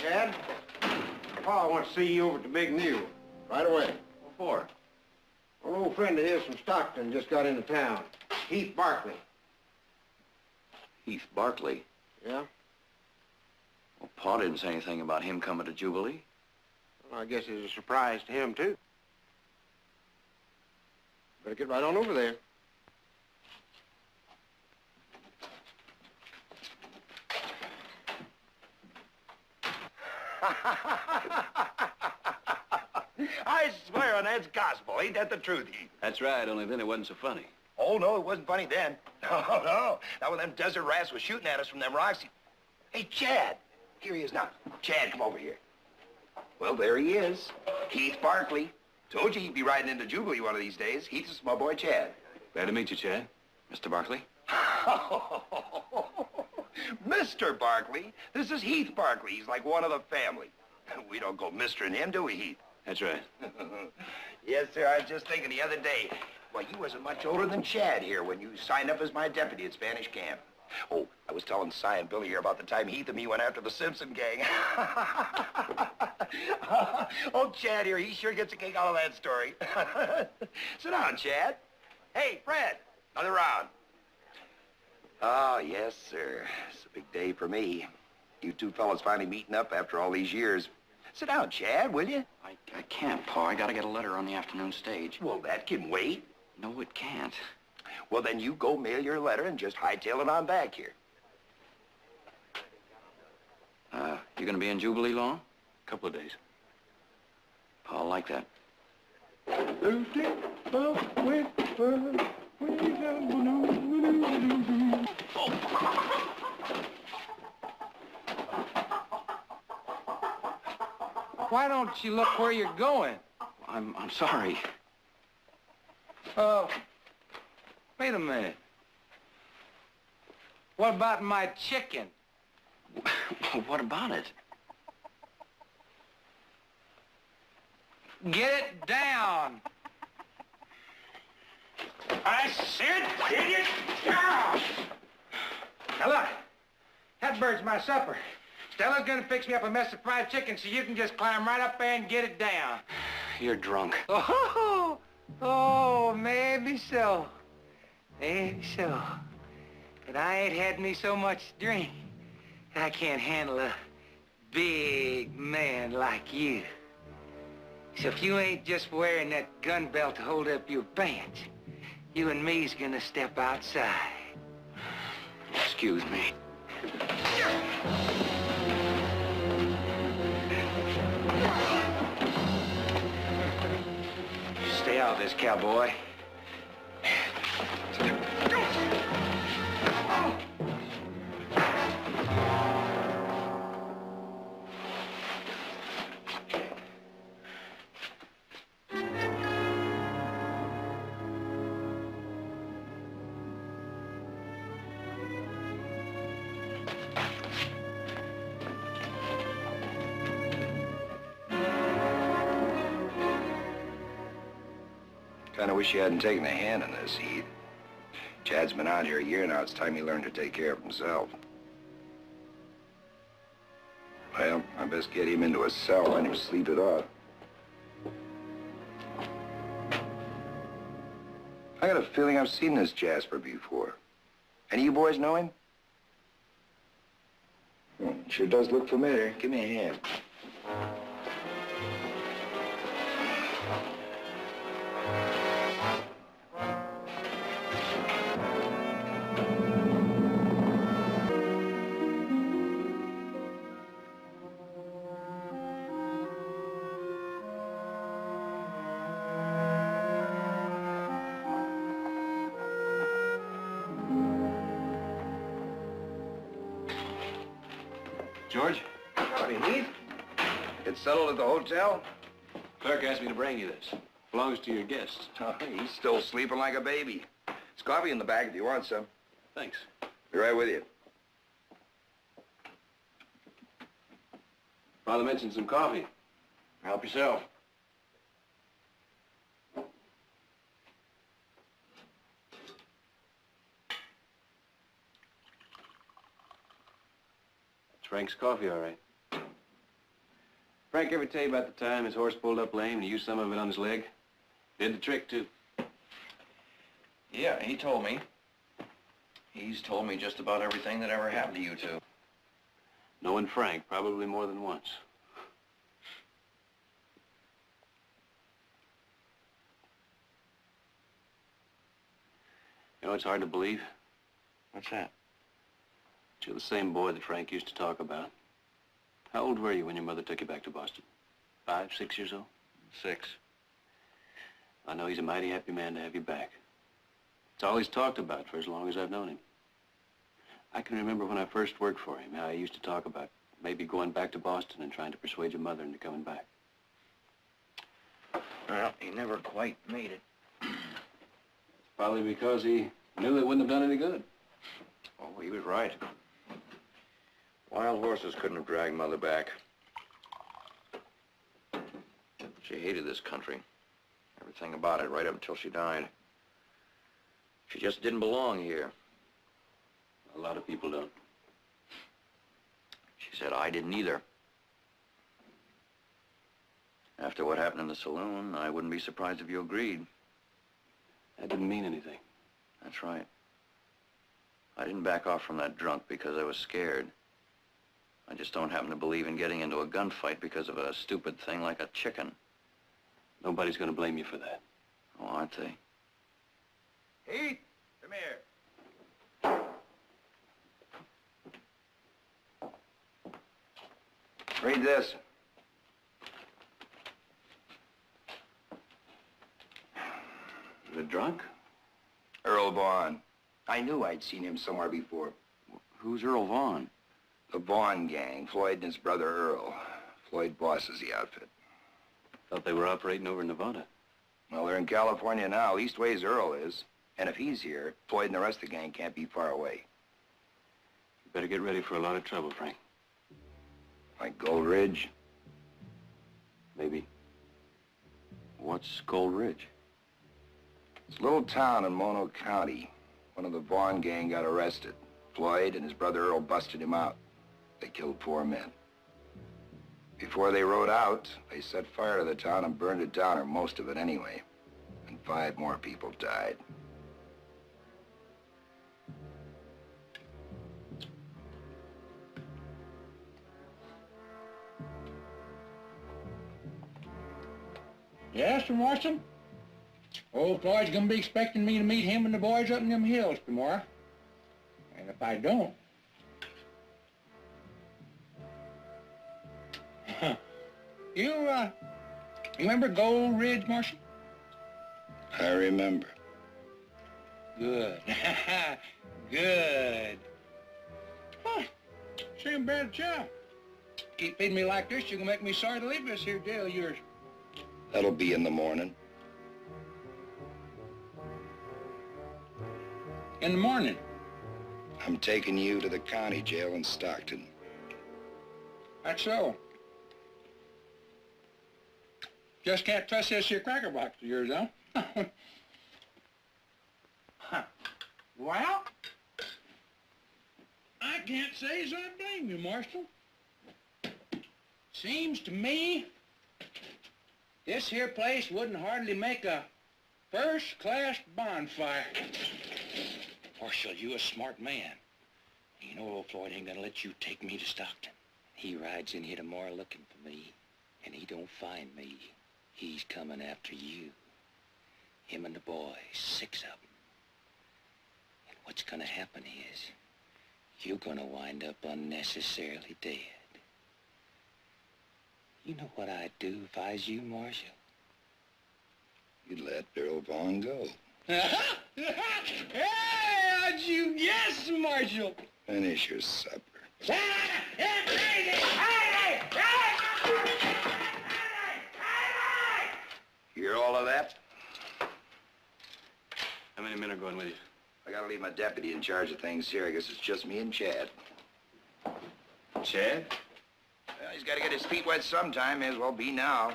Dad, Pa wants to see you over at the Big Mule. Right away. What for? An old friend of his from Stockton just got into town. Heath Barkley. Heath Barkley? Yeah? Well, Pa didn't say anything about him coming to Jubilee. Well, I guess it's a surprise to him, too. Better get right on over there. I swear on that's gospel. Ain't that the truth, Heath? That's right, only then it wasn't so funny. Oh, no, it wasn't funny then. No, no. Not when them desert rats was shooting at us from them rocks. Hey, Chad. Here he is now. Chad, come over here. Well, there he is. Heath Barkley. Told you he'd be riding into Jubilee one of these days. Heath's my boy, Chad. Glad to meet you, Chad. Mr. Barkley? Mr. Barkley? This is Heath Barkley. He's like one of the family. We don't go mistering him, do we, Heath? That's right. Yes, sir. I was just thinking the other day. Well, you wasn't much older than Chad here when you signed up as my deputy at Spanish Camp. Oh, I was telling Si and Billy here about the time Heath and me went after the Simpson gang. Oh, Chad here, he sure gets a kick out of that story. Sit down, Chad. Hey, Fred, another round. Oh, yes, sir. It's a big day for me. You two fellas finally meeting up after all these years. Sit down, Chad, will you? I can't, Pa. I gotta get a letter on the afternoon stage. Well, that can wait. No, it can't. Well, then you go mail your letter and just hightail it on back here. You gonna be in Jubilee long? A couple of days. Pa'll like that. Why don't you look where you're going? I'm sorry. Wait a minute. What about my chicken? What about it? Get it down. I said, get it down! Now look, that bird's my supper. Stella's gonna fix me up a mess of fried chicken so you can just climb right up there and get it down. You're drunk. Oh, maybe so. Maybe so. But I ain't had me so much to drink. I can't handle a big man like you. So if you ain't just wearing that gun belt to hold up your pants, you and me's gonna step outside. Excuse me. Stay out of this, cowboy. Kinda wish you hadn't taken a hand in this, Heath. Chad's been out here a year now. It's time he learned to take care of himself. Well, I best get him into a cell and him sleep it off. I got a feeling I've seen this Jasper before. Any of you boys know him? Sure does look familiar. Give me a hand. George? Howdy, Heath. Get settled at the hotel? Clerk asked me to bring you this. Belongs to your guests. Oh, he's still sleeping like a baby. There's coffee in the bag if you want some. Thanks. Be right with you. Father mentioned some coffee. Help yourself. It's Frank's coffee, all right. Frank ever tell you about the time his horse pulled up lame and he used some of it on his leg? Did the trick, too. Yeah, he told me. He's told me just about everything that ever happened to you two. Knowing Frank, probably more than once. You know, it's hard to believe. What's that? But you're the same boy that Frank used to talk about. How old were you when your mother took you back to Boston? 5, 6 years old? 6. I know he's a mighty happy man to have you back. It's all he's talked about for as long as I've known him. I can remember when I first worked for him, how he used to talk about maybe going back to Boston and trying to persuade your mother into coming back. Well, he never quite made it. Probably because he knew it wouldn't have done any good. Oh, he was right. Wild horses couldn't have dragged Mother back. She hated this country. Everything about it, right up until she died. She just didn't belong here. A lot of people don't. She said I didn't either. After what happened in the saloon, I wouldn't be surprised if you agreed. That didn't mean anything. That's right. I didn't back off from that drunk because I was scared. I just don't happen to believe in getting into a gunfight because of a stupid thing like a chicken. Nobody's gonna blame you for that. Oh, aren't they? Heath, come here. Read this. The drunk? Earl Vaughn. I knew I'd seen him somewhere before. Who's Earl Vaughn? The Vaughn gang, Floyd and his brother Earl. Floyd bosses the outfit. Thought they were operating over in Nevada. Well, they're in California now, east ways Earl is. And if he's here, Floyd and the rest of the gang can't be far away. You better get ready for a lot of trouble, Frank. Like Gold Ridge? Maybe. What's Gold Ridge? It's a little town in Mono County. One of the Vaughn gang got arrested. Floyd and his brother Earl busted him out. They killed 4 men. Before they rode out, they set fire to the town and burned it down, or most of it anyway. And 5 more people died. Yes, Mr. Marston? Old Floyd's gonna be expecting me to meet him and the boys up in them hills tomorrow. And if I don't... You remember Gold Ridge, Marshal? I remember. Good. Good. Huh. Seeing bad job. Keep feeding me like this, you're gonna make me sorry to leave this here jail of yours. That'll be in the morning. In the morning. I'm taking you to the county jail in Stockton. That's so. Just can't trust this here cracker box of yours, huh? Huh. Well, I can't say as I blame you, Marshal. Seems to me this here place wouldn't hardly make a first-class bonfire. Marshal, you a smart man. You know old Floyd ain't gonna let you take me to Stockton. He rides in here tomorrow looking for me, and he don't find me. He's coming after you. Him and the boys, 6 of them. And what's gonna happen is, you're gonna wind up unnecessarily dead. You know what I'd do if I was you, Marshal? You'd let Earl Vaughn go. Hey, how'd you guess, Marshal? Finish your supper. many men are going with you? I gotta leave my deputy in charge of things here. I guess it's just me and Chad. Chad? Well, he's gotta get his feet wet sometime. May as well be now.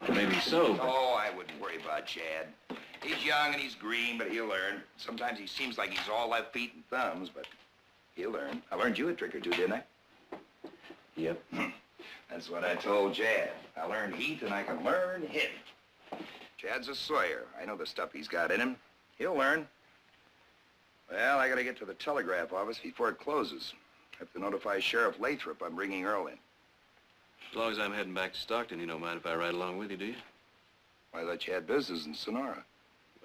Maybe so, but... Oh, I wouldn't worry about Chad. He's young and he's green, but he'll learn. Sometimes he seems like he's all left feet and thumbs, but he'll learn. I learned you a trick or two, didn't I? Yep. That's what I told Chad. I learned Heath and I can learn him. Chad's a Sawyer. I know the stuff he's got in him. He'll learn. Well, I gotta get to the telegraph office before it closes. I have to notify Sheriff Lathrop I'm bringing Earl in. As long as I'm heading back to Stockton, you don't mind if I ride along with you, do you? I thought you had business in Sonora.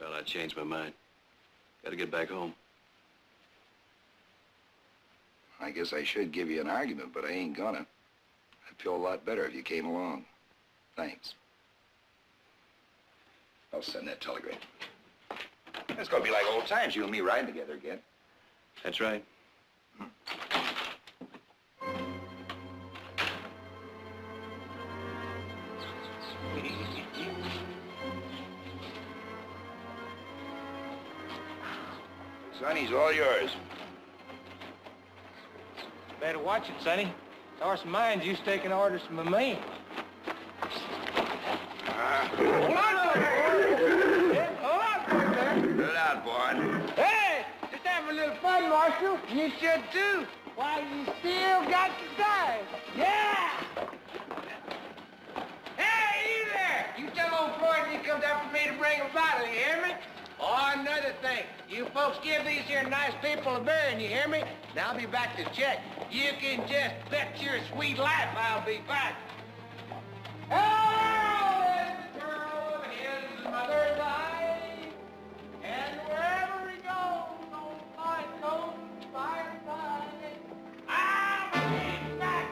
Well, I changed my mind. Gotta get back home. I guess I should give you an argument, but I ain't gonna. I'd feel a lot better if you came along. Thanks. I'll send that telegram. It's gonna be like old times, you and me riding together again. That's right. Sonny's all yours. Better watch it, Sonny. Horse of mine's used to taking orders from a man. Hold on, Good out, boy. Hey, just having a little fun, Marshal. You should too. Why, you still got the time. Yeah! Hey, you there! You tell old Floyd he comes after me to bring a bottle, you hear me? Oh, another thing. You folks give these here nice people a bearing, you hear me? Now I'll be back to check. You can just bet your sweet life I'll be back. Oh, this girl is his mother's eye, and wherever he goes, on fine goes by and by. I'll be back,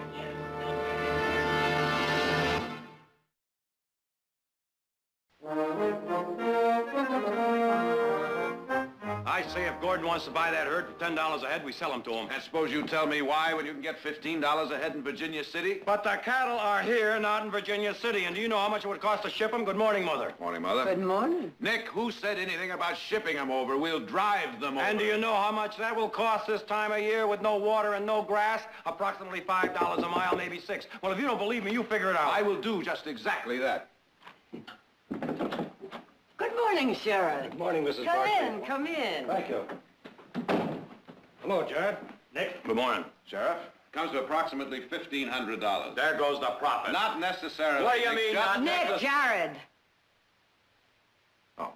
I say if Gordon wants to buy that herd for $10 a head, we sell them to him. And suppose you tell me why when you can get $15 a head in Virginia City? But the cattle are here, not in Virginia City. And do you know how much it would cost to ship them? Good morning, Mother. Morning, Mother. Good morning. Nick, who said anything about shipping them over? We'll drive them over. And do you know how much that will cost this time of year with no water and no grass? Approximately $5 a mile, maybe $6. Well, if you don't believe me, you figure it out. I will do just exactly that. Good morning, Sheriff. Good morning, Mrs. Come Barkley. in, come in. Thank you. Hello, Jared. Nick. Good morning. Sheriff, comes to approximately $1,500. There goes the profit. Not necessarily. What do you Nick, mean, just- not Nick, Jared. Oh,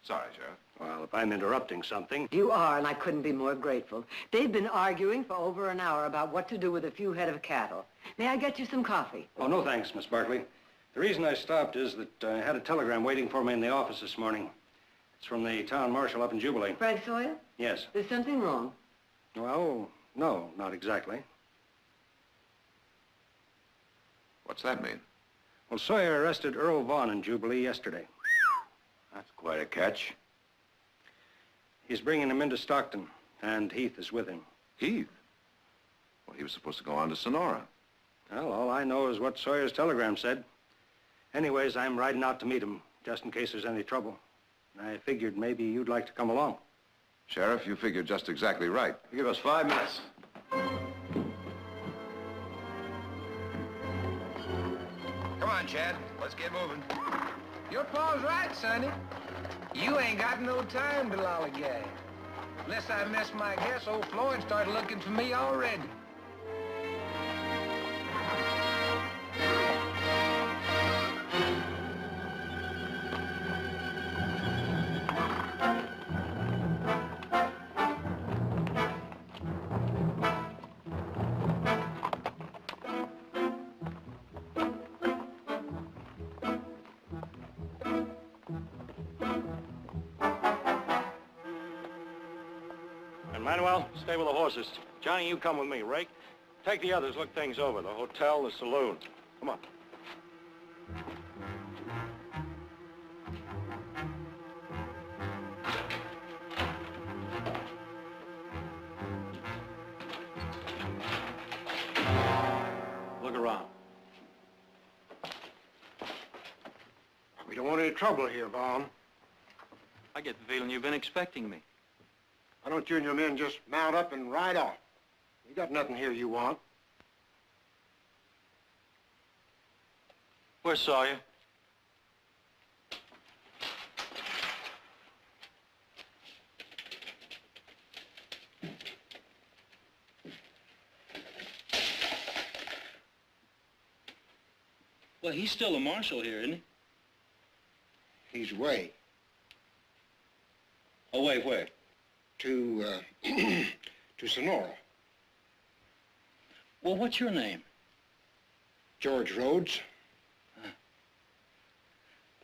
sorry, Sheriff. Well, if I'm interrupting something... You are, and I couldn't be more grateful. They've been arguing for over an hour about what to do with a few head of cattle. May I get you some coffee? Oh, no thanks, Miss Barkley. The reason I stopped is that I had a telegram waiting for me in the office this morning. It's from the town marshal up in Jubilee. Frank Sawyer? Yes. There's something wrong. Well, no, not exactly. What's that mean? Well, Sawyer arrested Earl Vaughn in Jubilee yesterday. That's quite a catch. He's bringing him into Stockton, and Heath is with him. Heath? Well, he was supposed to go on to Sonora. Well, all I know is what Sawyer's telegram said. Anyways, I'm riding out to meet him, just in case there's any trouble. I figured maybe you'd like to come along. Sheriff, you figured just exactly right. You give us 5 minutes. Come on, Chad. Let's get moving. Your pa's right, Sonny. You ain't got no time to lollygag. Unless I miss my guess, old Floyd started looking for me already. And Manuel, stay with the horses. Johnny, you come with me. Rake, take the others, look things over. The hotel, the saloon. Come on. Look around. We don't want any trouble here, Vaughn. I get the feeling you've been expecting me. Why don't you and your men just mount up and ride off? You got nothing here you want. Where's Sawyer? Well, he's still a marshal here, isn't he? He's away Away where? to, to Sonora. Well, what's your name? George Rhodes.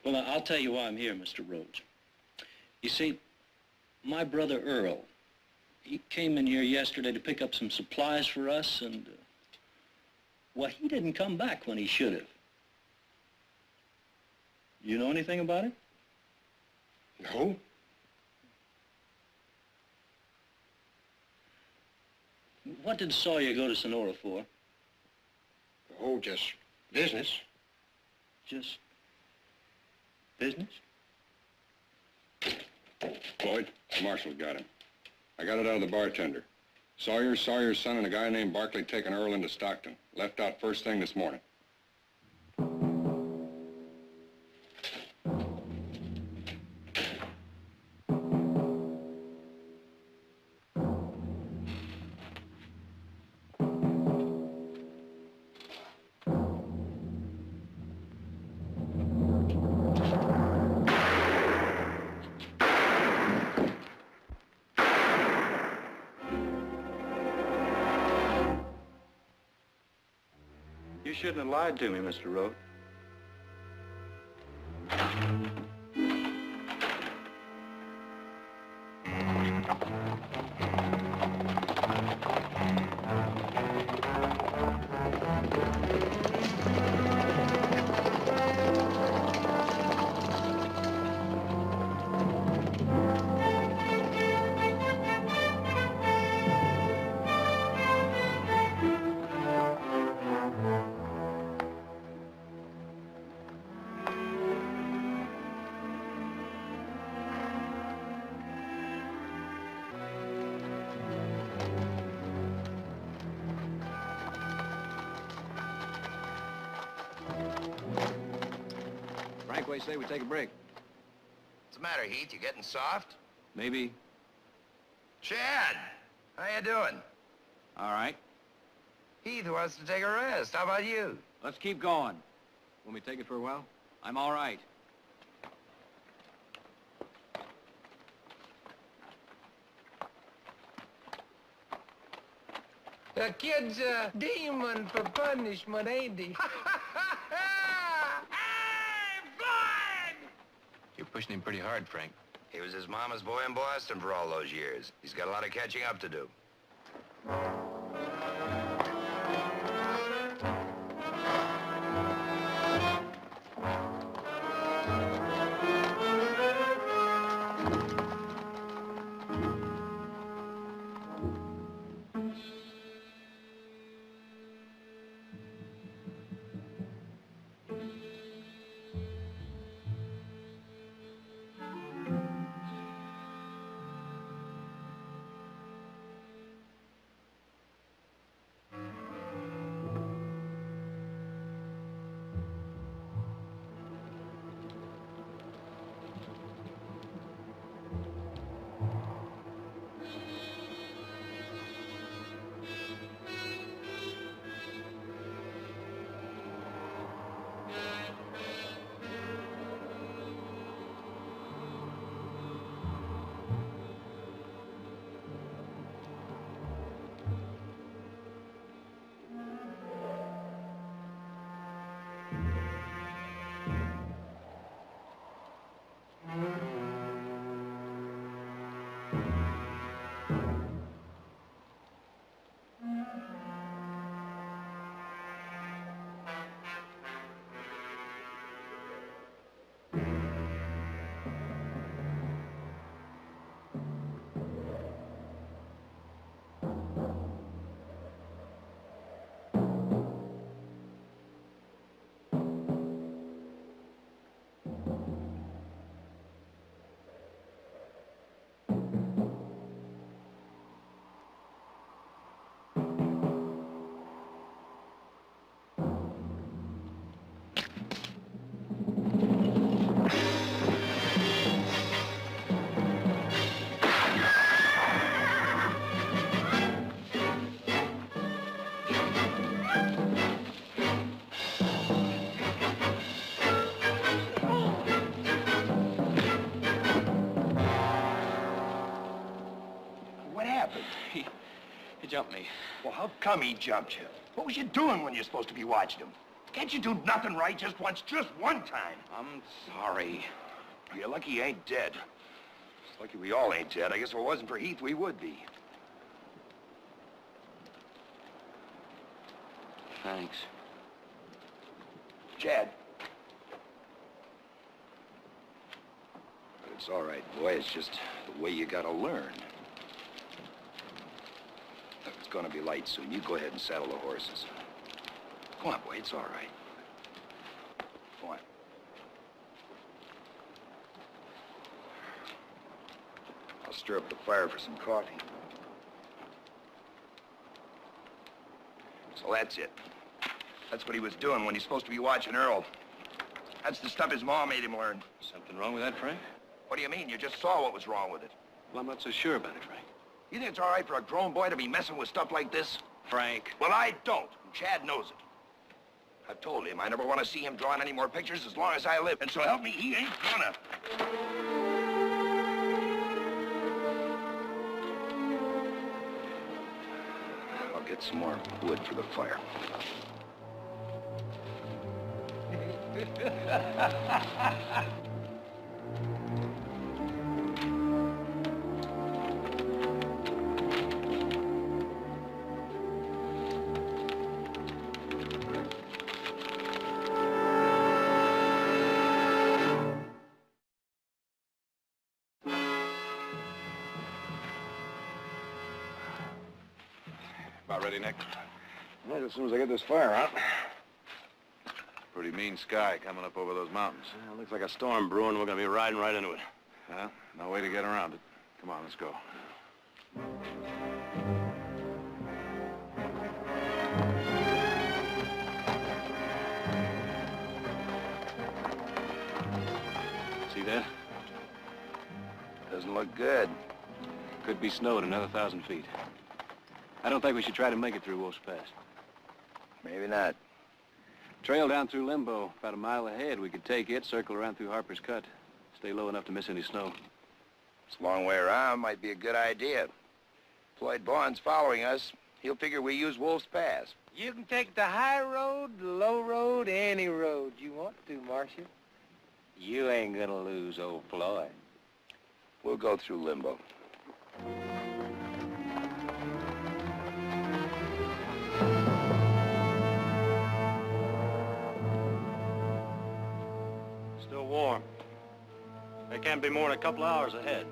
Well, I'll tell you why I'm here, Mr. Rhodes. You see, my brother Earl, he came in here yesterday to pick up some supplies for us, and, well, he didn't come back when he should have. You know anything about it? No. What did Sawyer go to Sonora for? Oh, just business. Just business? Floyd, the marshal's got him. I got it out of the bartender. Sawyer's son, and a guy named Barkley taking Earl into Stockton. Left out first thing this morning. You shouldn't have lied to me, Mr. Rhodes. Frank, what do you say we take a break? What's the matter, Heath? You getting soft? Maybe. Chad, how you doing? All right. Heath wants to take a rest. How about you? Let's keep going. Want me to take it for a while? I'm all right. The kid's a demon for punishment, ain't he? You're pushing him pretty hard, Frank. He was his mama's boy in Boston for all those years. He's got a lot of catching up to do. jumped me. Well, how come he jumped you? What was you doing when you're supposed to be watching him? Can't you do nothing right just once, just one time? I'm sorry. You're lucky he ain't dead. It's lucky we all ain't dead. I guess if it wasn't for Heath, we would be. Thanks. Chad. But it's all right, boy. It's just the way you gotta learn. Look, it's gonna be light soon. You go ahead and saddle the horses. Come on, boy. It's all right. Come on. I'll stir up the fire for some coffee. So that's it. That's what he was doing when he's supposed to be watching Earl. That's the stuff his mom made him learn. Something wrong with that, Frank? What do you mean? You just saw what was wrong with it. Well, I'm not so sure about it, Frank. You think it's all right for a grown boy to be messing with stuff like this? Frank. Well, I don't. And Chad knows it. I've told him I never want to see him drawing any more pictures as long as I live. And so help me, he ain't gonna. I'll get some more wood for the fire. About ready, Nick? Right, as soon as I get this fire out. Pretty mean sky coming up over those mountains. Well, looks like a storm brewing. We're gonna be riding right into it. Well, no way to get around it. Come on, let's go. See that? Doesn't look good. Could be snow at another 1,000 feet. I don't think we should try to make it through Wolf's Pass. Maybe not. Trail down through Limbo, about a mile ahead. We could take it, circle around through Harper's Cut. Stay low enough to miss any snow. It's a long way around. Might be a good idea. Floyd Vaughn's following us. He'll figure we use Wolf's Pass. You can take the high road, the low road, any road you want to, Marshal. You ain't gonna lose old Floyd. We'll go through Limbo. Still warm. They can't be more than a couple hours ahead.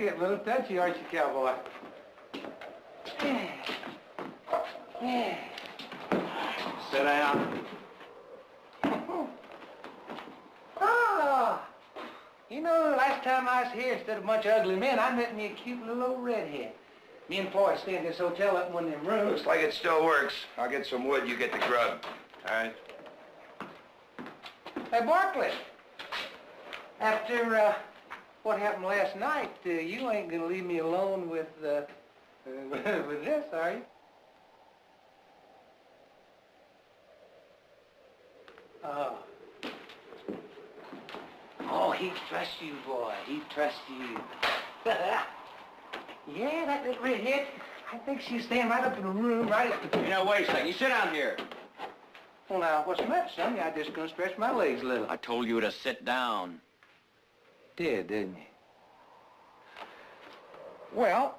A little touchy, aren't you, cowboy? Sit down. know, last time I was here, instead of a bunch of ugly men, I met me a cute little old redhead. Me and Floyd stay in this hotel up in one of them rooms. Looks like it still works. I'll get some wood, you get the grub. All right? Hey, Barkley. After, what happened last night, you ain't gonna leave me alone with this, are you? Oh. Oh, he trusts you, boy. He trusts you. Yeah, that little redhead. I think she's staying right up in the room, right at the... Hey, now, wait a second. You sit down here. Well, now, what's the matter, Sonny? I'm just gonna stretch my legs a little. I told you to sit down. Did, didn't you? Well,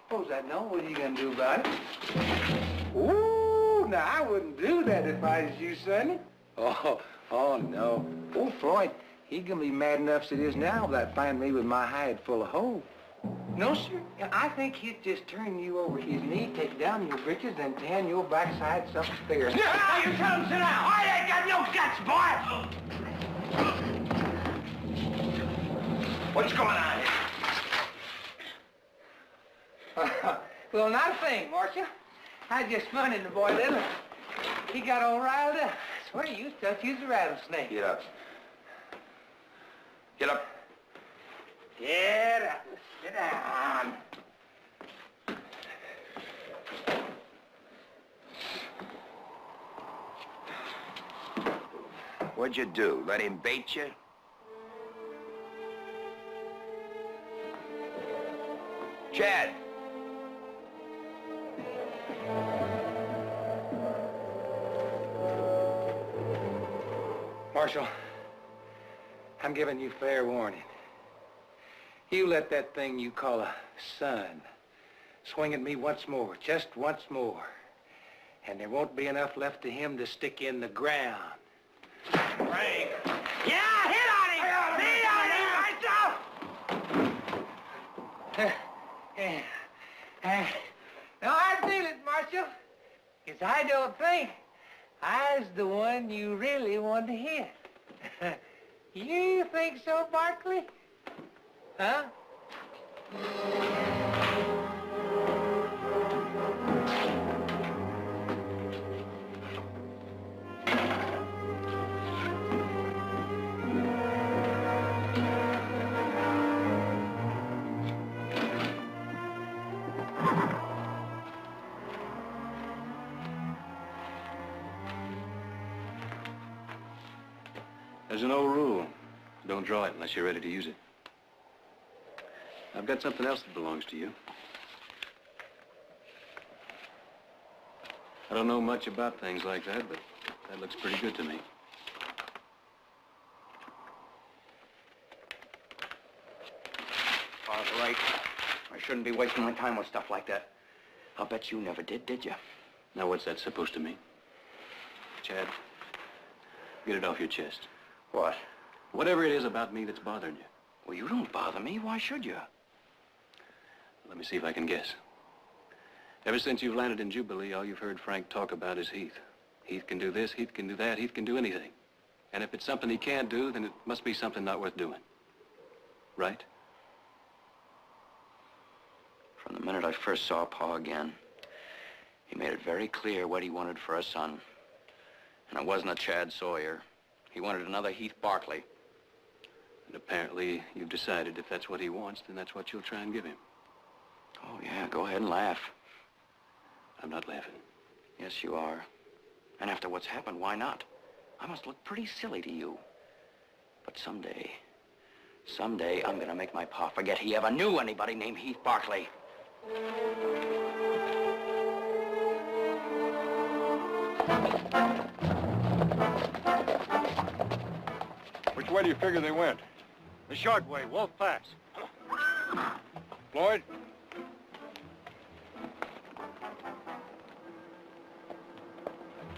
suppose I know. What are you gonna do about it? Ooh, now, I wouldn't do that if I was you, Sonny. Oh, no. Old Floyd, he gonna be mad enough as it is now without finding me with my hide full of holes. No, sir. I think he'd just turn you over his knee, take down your breeches, and tan your backside something fierce. Now you tell him sit down. I ain't got no guts, boy. What's going on here? Well, not a thing, Marcia. I just funning the boy a little. He got all riled up. I swear you thought you was a rattlesnake. Get up. Get up. Get up. Sit down. What'd you do? Let him bait you? Chad. Marshal, I'm giving you fair warning. You let that thing you call a son swing at me once more, just once more, and there won't be enough left of him to stick in the ground. Frank. Yeah, hit on him! Hit on him, myself! No, I feel it, Marshal, because I don't think I's the one you really want to hit. You think so, Barkley? Huh? There's an old rule. Don't draw it unless you're ready to use it. I've got something else that belongs to you. I don't know much about things like that, but that looks pretty good to me. All right. I shouldn't be wasting my time with stuff like that. I'll bet you never did you? Now, what's that supposed to mean? Chad, get it off your chest. What? Whatever it is about me that's bothering you. Well, you don't bother me. Why should you? Let me see if I can guess. Ever since you've landed in Jubilee, all you've heard Frank talk about is Heath. Heath can do this, Heath can do that, Heath can do anything. And if it's something he can't do, then it must be something not worth doing. Right? From the minute I first saw Pa again, he made it very clear what he wanted for a son. And it wasn't a Chad Sawyer. He wanted another Heath Barkley. And apparently you've decided if that's what he wants, then that's what you'll try and give him. Oh, yeah, go ahead and laugh. I'm not laughing. Yes, you are. And after what's happened, why not? I must look pretty silly to you. But someday, I'm gonna make my Pa forget he ever knew anybody named Heath Barkley. Which way do you figure they went? The short way, Wolf Pass. Floyd?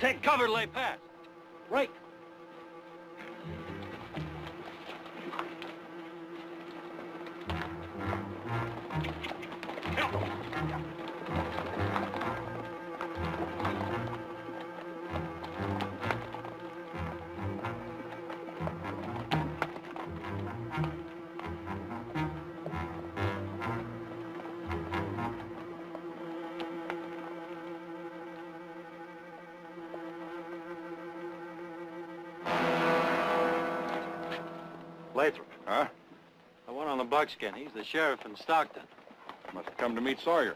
Take cover, lay pass. Right. Buckskin. He's the sheriff in Stockton. Must have come to meet Sawyer.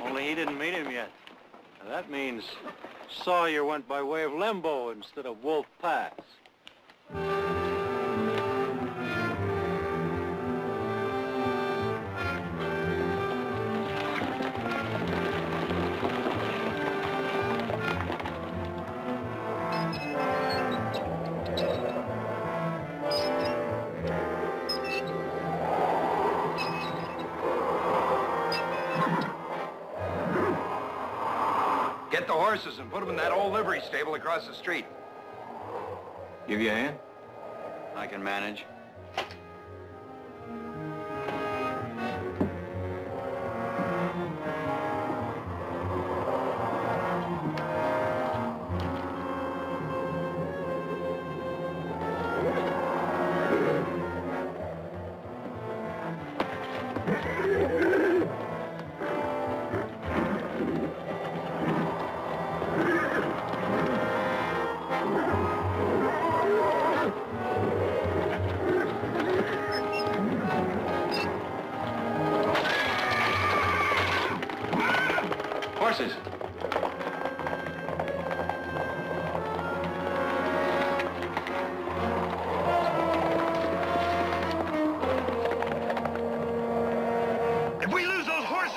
Only he didn't meet him yet. Now, that means Sawyer went by way of Limbo instead of Wolf Pass. Get the horses and put them in that old livery stable across the street. Give you a hand? I can manage. Horses. If we lose those horses,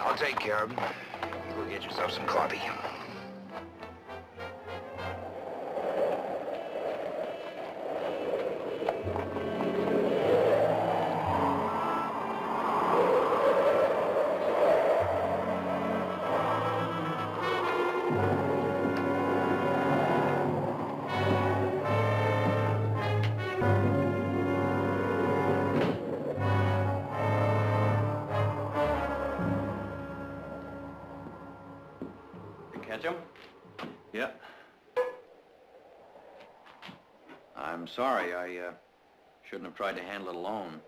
I'll take care of them. You go get yourself some coffee. Catch him? Yeah. I'm sorry. I shouldn't have tried to handle it alone.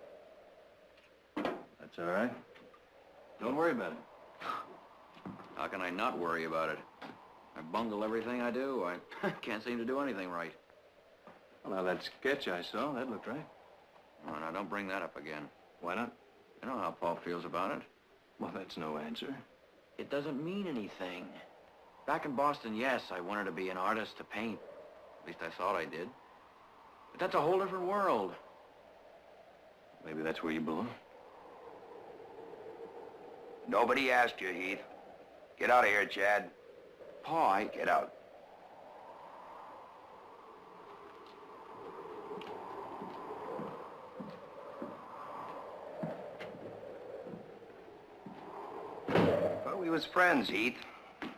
That's all right. Don't worry about it. How can I not worry about it? I bungle everything I do. I can't seem to do anything right. Well, now, that sketch I saw, that looked right. Oh, now, don't bring that up again. Why not? You know how Paul feels about it. Well, that's no answer. It doesn't mean anything. Back in Boston, yes, I wanted to be an artist to paint. At least I thought I did. But that's a whole different world. Maybe that's where you belong. Nobody asked you, Heath. Get out of here, Chad. Pa, Get out. Well, we was friends, Heath.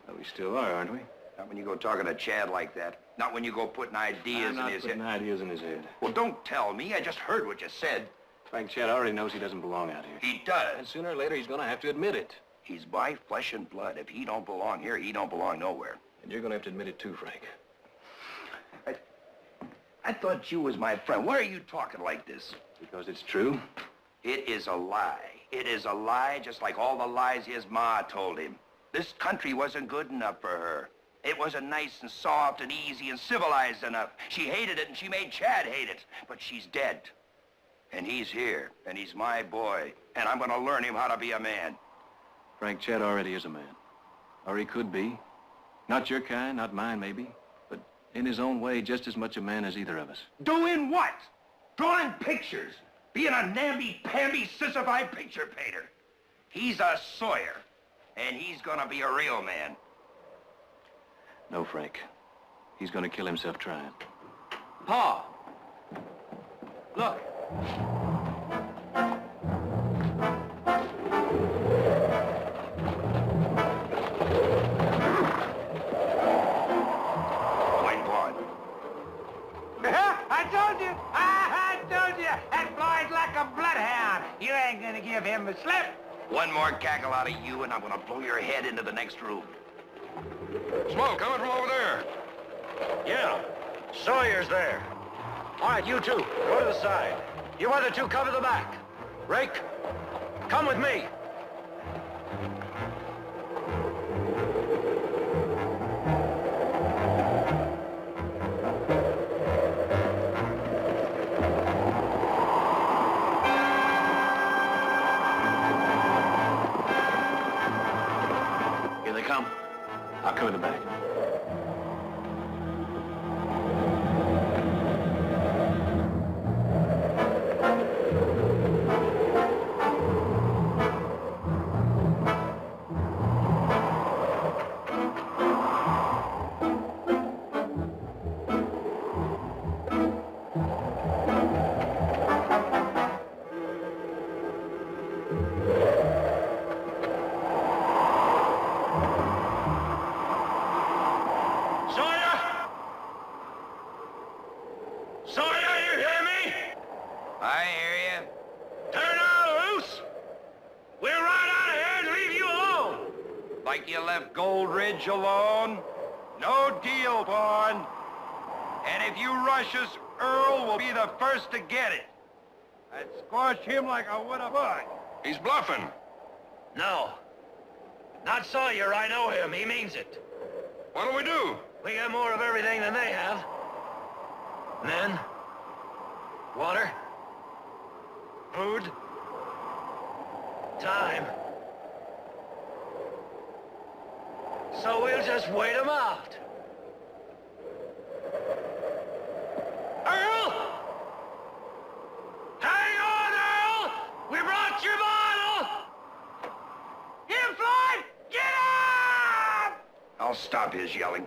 Well, we still are, aren't we? Not when you go talking to Chad like that. Not when you go putting ideas I'm not in his putting head. ideas in his head. Well, don't tell me. I just heard what you said. Frank Chad already knows he doesn't belong out here. He does. And sooner or later, he's going to have to admit it. He's my flesh and blood. If he don't belong here, he don't belong nowhere. And you're going to have to admit it too, Frank. I thought you was my friend. Why are you talking like this? Because it's true. It is a lie. It is a lie, just like all the lies his ma told him. This country wasn't good enough for her. It wasn't nice and soft and easy and civilized enough. She hated it, and she made Chad hate it. But she's dead. And he's here, and he's my boy. And I'm gonna learn him how to be a man. Frank Chad already is a man. Or he could be. Not your kind, not mine, maybe. But in his own way, just as much a man as either of us. Doing what? Drawing pictures. Being a namby-pamby, sissified picture painter. He's a Sawyer. And he's gonna be a real man. No, Frank. He's going to kill himself trying. Pa! Look! White Pawn. I told you! I told you! That boy's like a bloodhound. You ain't ain't gonna give him the slip. One more cackle out of you, and I'm gonna blow your head into the next room. Smoke coming from over there. Yeah, Sawyer's there. All right, you two, go to the side. You other two cover the back. Rake, come with me. Here they come. I'll cover the back. Alone. No deal, Vaughn. And if you rush us, Earl will be the first to get it. I'd squash him like I would a bug. He's bluffing. No. Not Sawyer, I know him. He means it. What'll we do? We got more of everything than they have. Men, water, food, time. So we'll just wait them out. Earl! Hang on, Earl! We brought your bottle! Here, Floyd! Get up! I'll stop his yelling.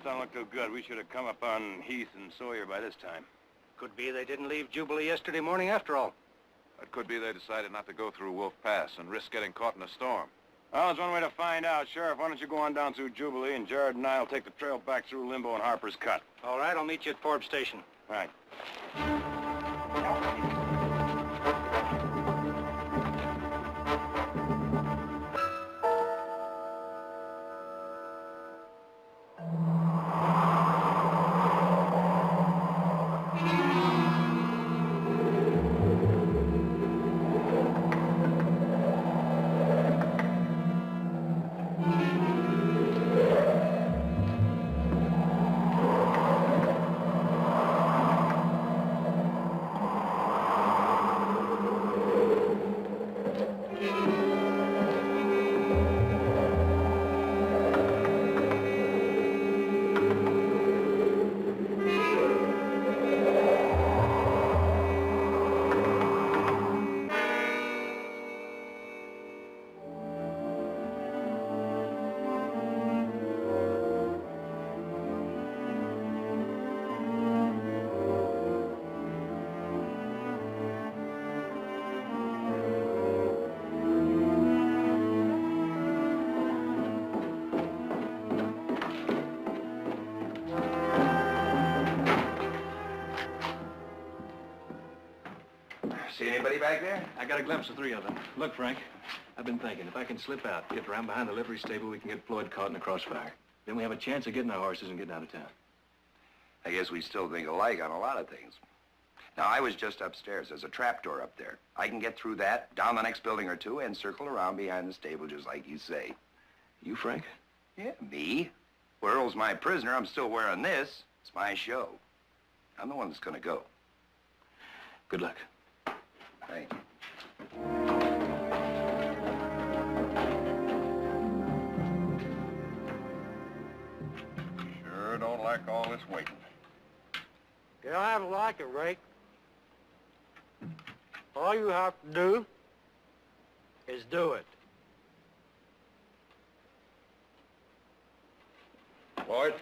Don't look too good. We should have come up on Heath and Sawyer by this time. Could be they didn't leave Jubilee yesterday morning after all. It could be they decided not to go through Wolf Pass and risk getting caught in a storm. Well, there's one way to find out. Sheriff, why don't you go on down through Jubilee, and Jared and I will take the trail back through Limbo and Harper's Cut. All right, I'll meet you at Forbes Station. All right. See anybody back there? I got a glimpse of 3 of them. Look, Frank, I've been thinking, if I can slip out, get around behind the livery stable, we can get Floyd caught in the crossfire. Then we have a chance of getting our horses and getting out of town. I guess we still think alike on a lot of things. Now, I was just upstairs. There's a trapdoor up there. I can get through that, down the next building or two, and circle around behind the stable just like you say. You, Frank? Yeah, me. Well, Earl's my prisoner. I'm still wearing this. It's my show. I'm the one that's gonna go. Good luck. Thank you. Sure don't like all this waiting. You don't have to like it, Rake. All you have to do is do it. Floyd?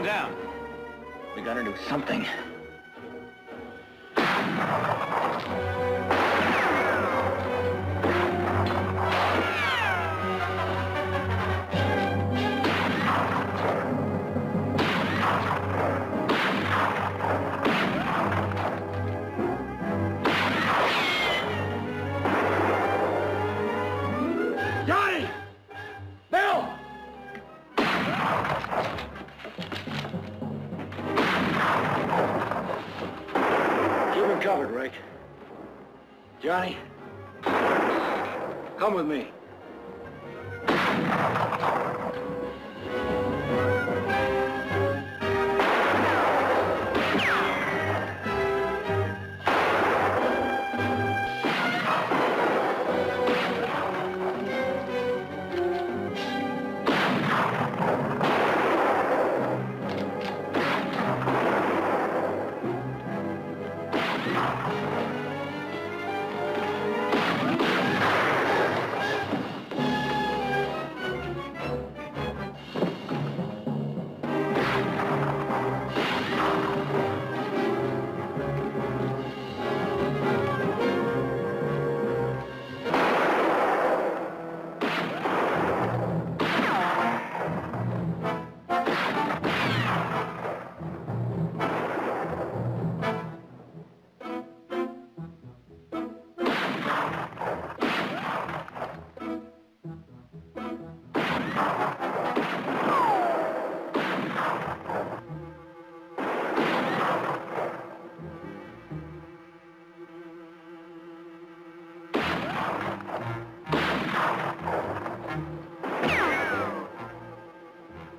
going down. We gotta do something. Johnny! Bill! Keep him covered, Rick. Johnny, come with me.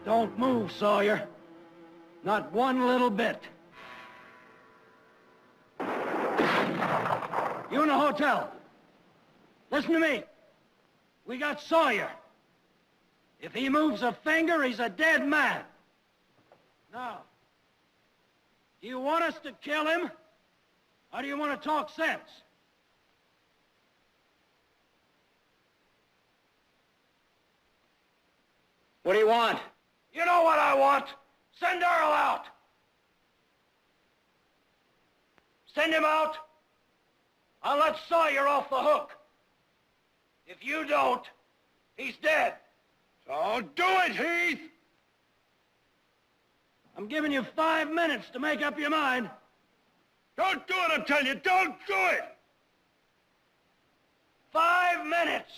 Don't move, Sawyer. Not one little bit. You in the hotel. Listen to me. We got Sawyer. If he moves a finger, he's a dead man. Now, do you want us to kill him, or do you want to talk sense? What do you want? You know what I want. Send Earl out. Send him out. I'll let Sawyer off the hook. If you don't, he's dead. So do it, Heath. I'm giving you 5 minutes to make up your mind. Don't do it, I'm telling you. Don't do it. 5 minutes.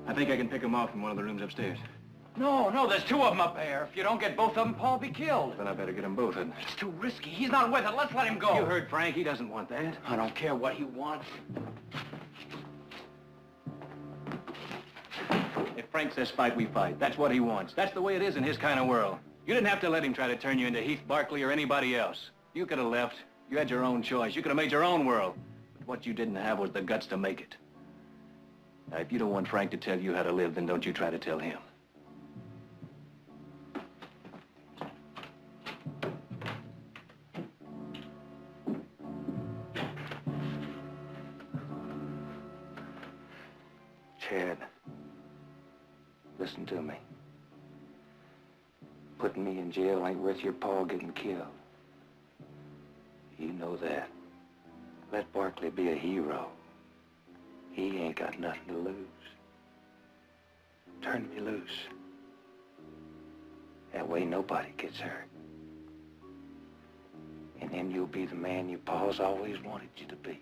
I think I can pick him off in one of the rooms upstairs. No, there's 2 of them up there. If you don't get both of them, Paul'll be killed. Then I better get them both, hadn't I? It's too risky. He's not with it. Let's let him go. You heard Frank. He doesn't want that. I don't care what he wants. If Frank says fight, we fight. That's what he wants. That's the way it is in his kind of world. You didn't have to let him try to turn you into Heath Barkley or anybody else. You could have left. You had your own choice. You could have made your own world. But what you didn't have was the guts to make it. Now, if you don't want Frank to tell you how to live, then don't you try to tell him. Chad, listen to me. Putting me in jail ain't worth your pa getting killed. You know that. Let Barkley be a hero. He ain't got nothing to lose. Turn me loose. That way nobody gets hurt. And then you'll be the man your pa's always wanted you to be.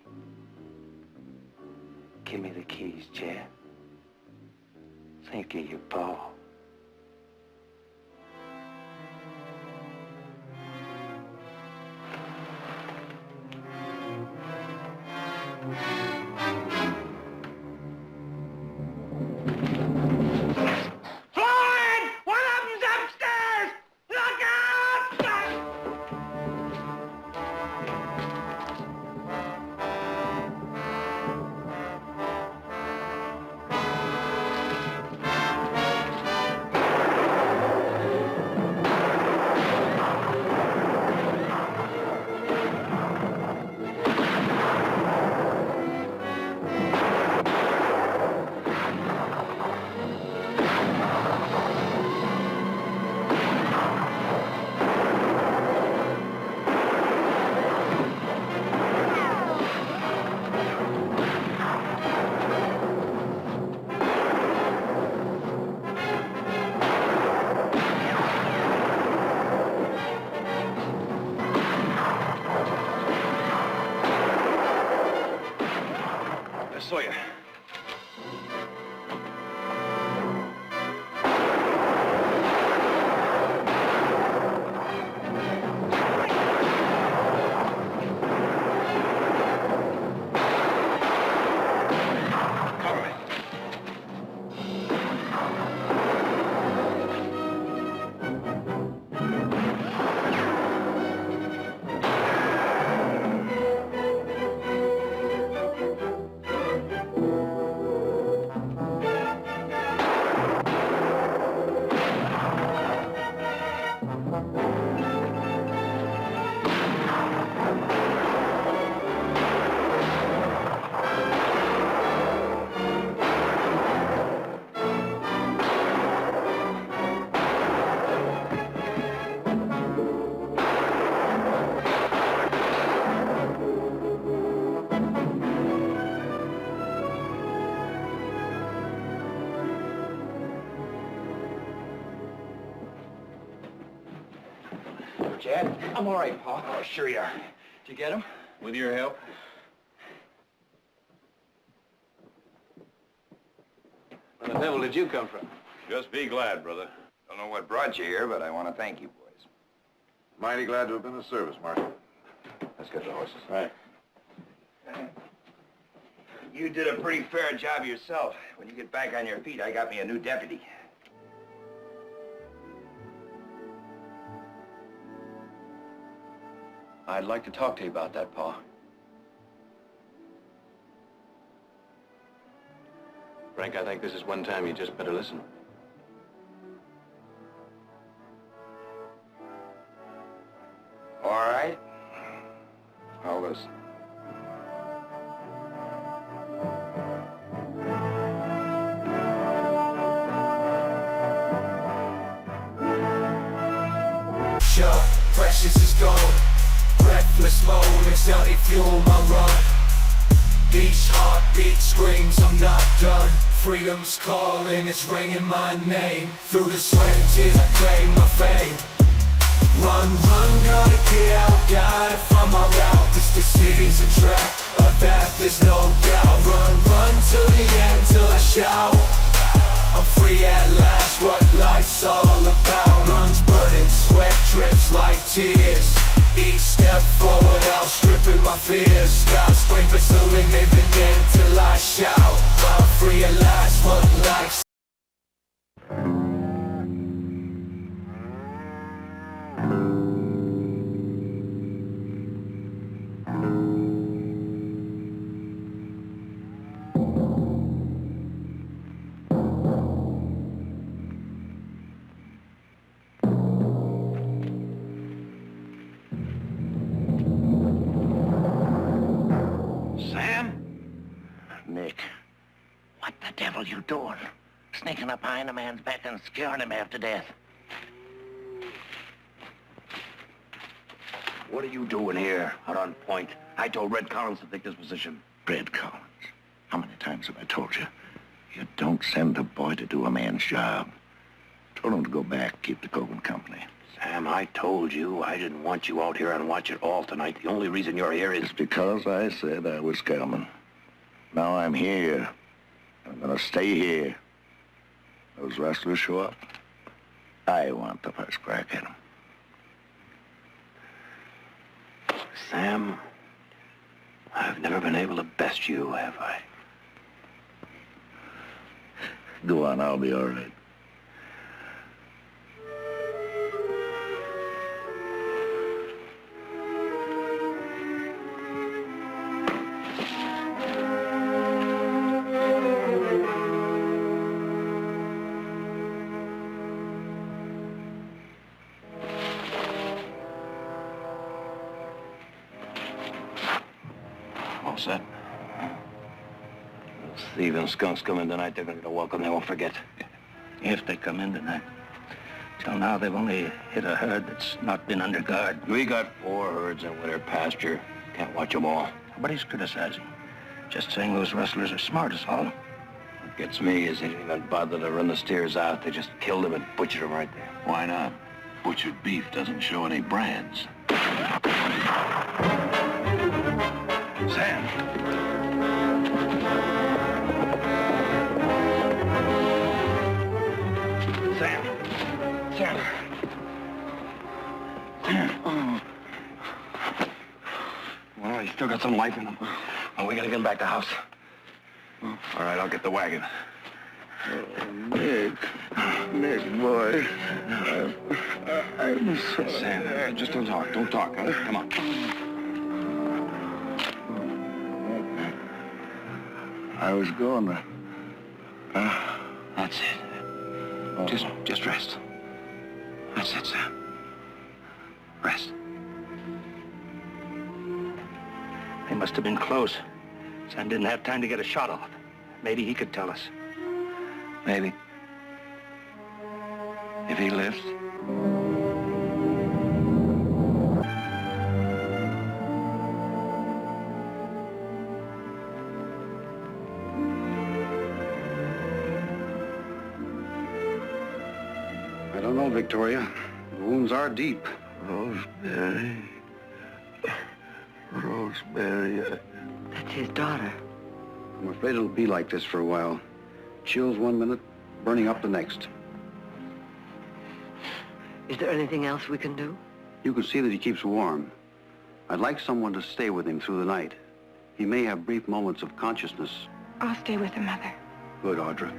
Give me the keys, Chad. Think of your pa. Sawyer. Chad? I'm all right, Pa. Oh, sure you are. Did you get him? With your help? Where the devil did you come from? Just be glad, brother. Don't know what brought you here, but I want to thank you, boys. Mighty glad to have been of service, Marshal. Let's get the horses. Right. You did a pretty fair job yourself. When you get back on your feet, I got me a new deputy. I'd like to talk to you about that, Pa. Frank, I think this is one time you just better listen. All right. I'll listen. Sure, precious is gold. Breathless mode, exotic fuel my run. Each heartbeat screams I'm not done. Freedom's calling, it's ringing my name. Through the sweat and tears I claim my fame. Run, run, gotta get out, gotta find my route. This city's a trap, of that there's no doubt. Run, run till the end, till I shout. I'm free at last, what life's all about. Lungs burning, sweat drips like tears. Each step forward, outstripping my fears. Stop spring pursuing, living until I shout. I'm free at last, what life's What the devil you doing? Sneaking up behind a man's back and scaring him half to death. What are you doing here, out on point? I told Red Collins to take this position. Red Collins? How many times have I told you? You don't send a boy to do a man's job. Told him to go back, keep the Cogan company. Sam, I told you I didn't want you out here on Watch It All tonight. The only reason you're here is... It's because I said I was coming. Now I'm here. I'm gonna stay here. Those rustlers show up, I want the first crack at them. Sam, I've never been able to best you, have I? Go on, I'll be all right. All set. Those thieving skunks come in tonight, they're gonna get a welcome they won't forget. If they come in tonight. Till now, they've only hit a herd that's not been under guard. We got 4 herds in winter pasture. Can't watch them all. Nobody's criticizing. Just saying those rustlers are smart is all. What gets me is they didn't even bother to run the steers out. They just killed them and butchered them right there. Why not? Butchered beef doesn't show any brands. Sam! got some life in them. Well, we gotta get them back to the house. All right, I'll get the wagon. Oh, Nick. Nick, boy. I'm sorry. Sam, just don't talk. Don't talk, huh? Come on. I was going to... That's it. Just rest. That's it, Sam. Rest. They must have been close. Sam didn't have time to get a shot off. Maybe he could tell us. Maybe. If he lives. I don't know, Victoria. The wounds are deep. Rosemary. Rosemary. That's his daughter. I'm afraid it'll be like this for a while. Chills one minute, burning up the next. Is there anything else we can do? You can see that he keeps warm. I'd like someone to stay with him through the night. He may have brief moments of consciousness. I'll stay with him, Mother. Good, Audra.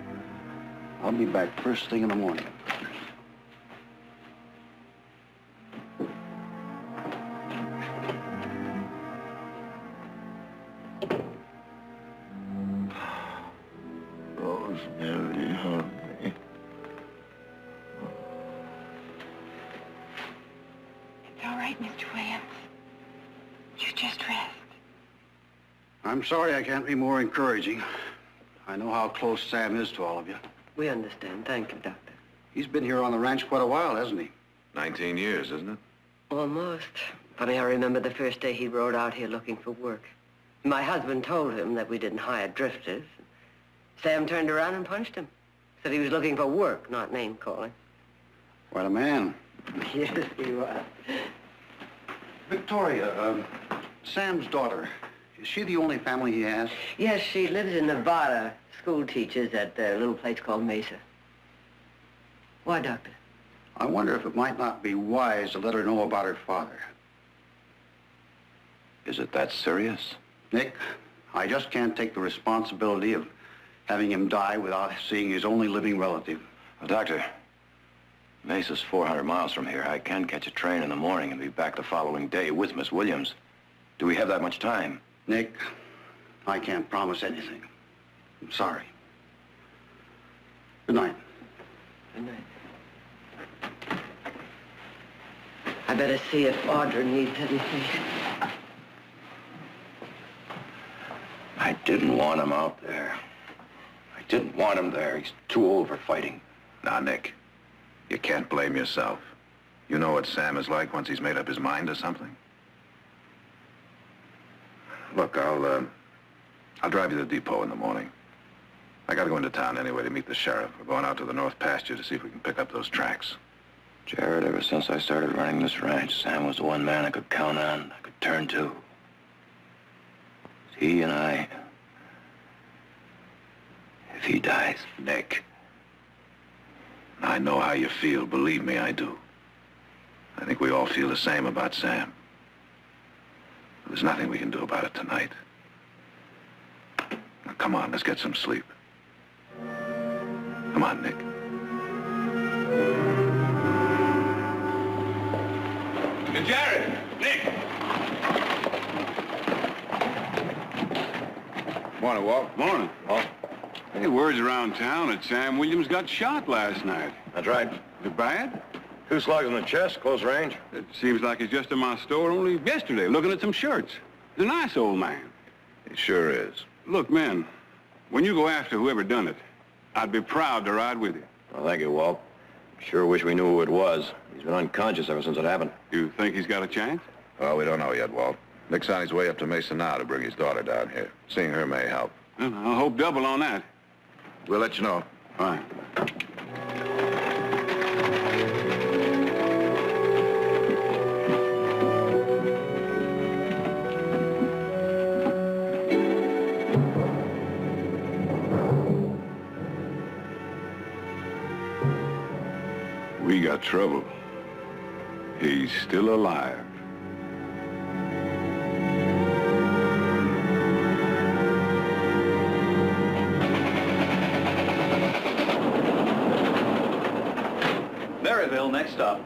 I'll be back first thing in the morning. Rosemary, honey. It's all right, Mr. Williams. You just rest. I'm sorry I can't be more encouraging. I know how close Sam is to all of you. We understand. Thank you, Doctor. He's been here on the ranch quite a while, hasn't he? 19 years, isn't it? Almost. Funny, I remember the first day he rode out here looking for work. My husband told him that we didn't hire drifters. Sam turned around and punched him. Said he was looking for work, not name-calling. What a man. Yes, he was. Victoria, Sam's daughter. Is she the only family he has? Yes, she lives in Nevada. School teaches at a little place called Mesa. Why, Doctor? I wonder if it might not be wise to let her know about her father. Is it that serious? Nick, I just can't take the responsibility of having him die without seeing his only living relative. Well, Doctor, Mesa's 400 miles from here. I can catch a train in the morning and be back the following day with Miss Williams. Do we have that much time? Nick, I can't promise anything. I'm sorry. Good night. Good night. I better see if Audra needs anything. I didn't want him out there. I didn't want him there. He's too old for fighting. Now, Nick, you can't blame yourself. You know what Sam is like once he's made up his mind to something. Look, I'll drive you to the depot in the morning. I gotta go into town anyway to meet the sheriff. We're going out to the north pasture to see if we can pick up those tracks. Jared, ever since I started running this ranch, Sam was the one man I could count on, I could turn to. He and I... If he dies... Nick, I know how you feel. Believe me, I do. I think we all feel the same about Sam. There's nothing we can do about it tonight. Now, come on, let's get some sleep. Come on, Nick. Hey, Jared! Nick! Morning, Walt. Morning. Walt. Hey, word's around town that Sam Williams got shot last night. That's right. Is it bad? 2 slugs in the chest, close range. It seems like he's just in my store only yesterday looking at some shirts. He's a nice old man. He sure is. Look, men, when you go after whoever done it, I'd be proud to ride with you. Well, thank you, Walt. Sure wish we knew who it was. He's been unconscious ever since it happened. You think he's got a chance? Well, we don't know yet, Walt. Nick's on his way up to Mesa now to bring his daughter down here. Seeing her may help. Well, I'll hope double on that. We'll let you know. Fine. We got trouble. He's still alive. Maryville, next stop.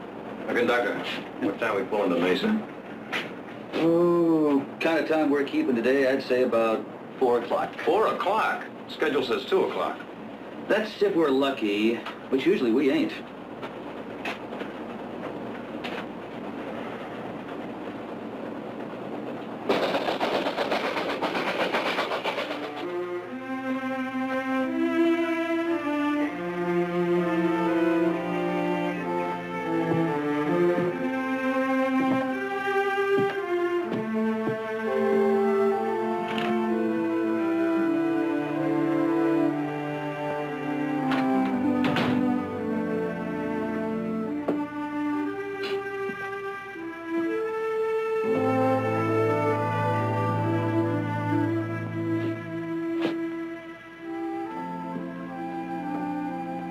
Conductor, what time we pull into Mesa? Oh, kind of time we're keeping today, I'd say about 4 o'clock. 4 o'clock? Schedule says 2 o'clock. That's if we're lucky, which usually we ain't.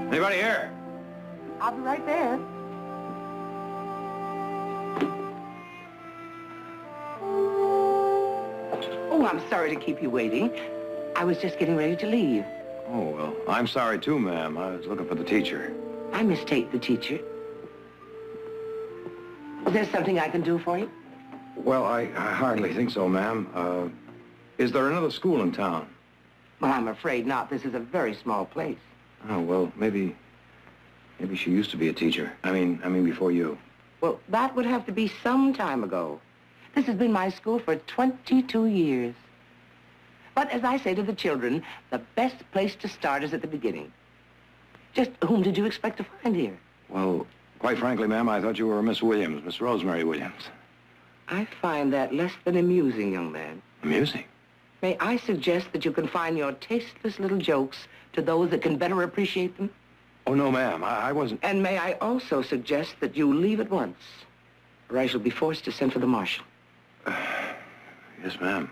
Anybody here? I'll be right there. Oh, I'm sorry to keep you waiting. I was just getting ready to leave. Oh, well, I'm sorry too, ma'am. I was looking for the teacher. I mistake the teacher. Is there something I can do for you? Well, I hardly think so, ma'am. Is there another school in town? Well, I'm afraid not. This is a very small place. Oh, well, maybe she used to be a teacher. I mean before you. Well, that would have to be some time ago. This has been my school for 22 years. But as I say to the children, the best place to start is at the beginning. Just whom did you expect to find here? Well, quite frankly, ma'am, I thought you were Miss Williams, Miss Rosemary Williams. I find that less than amusing, young man. Amusing? May I suggest that you confine your tasteless little jokes to those that can better appreciate them? Oh, no, ma'am, I wasn't... And may I also suggest that you leave at once, or I shall be forced to send for the marshal. Yes, ma'am.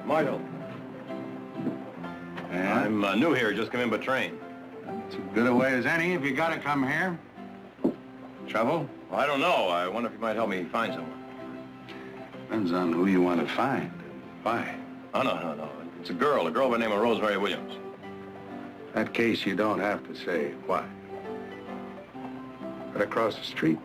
Marshal. Yeah? I'm new here, just come in by train. It's as good a way as any if you gotta come here. Trouble? Well, I don't know. I wonder if you might help me find someone. Depends on who you want to find. Why? Oh, no. It's a girl by the name of Rosemary Williams. In that case, you don't have to say why. Right across the street.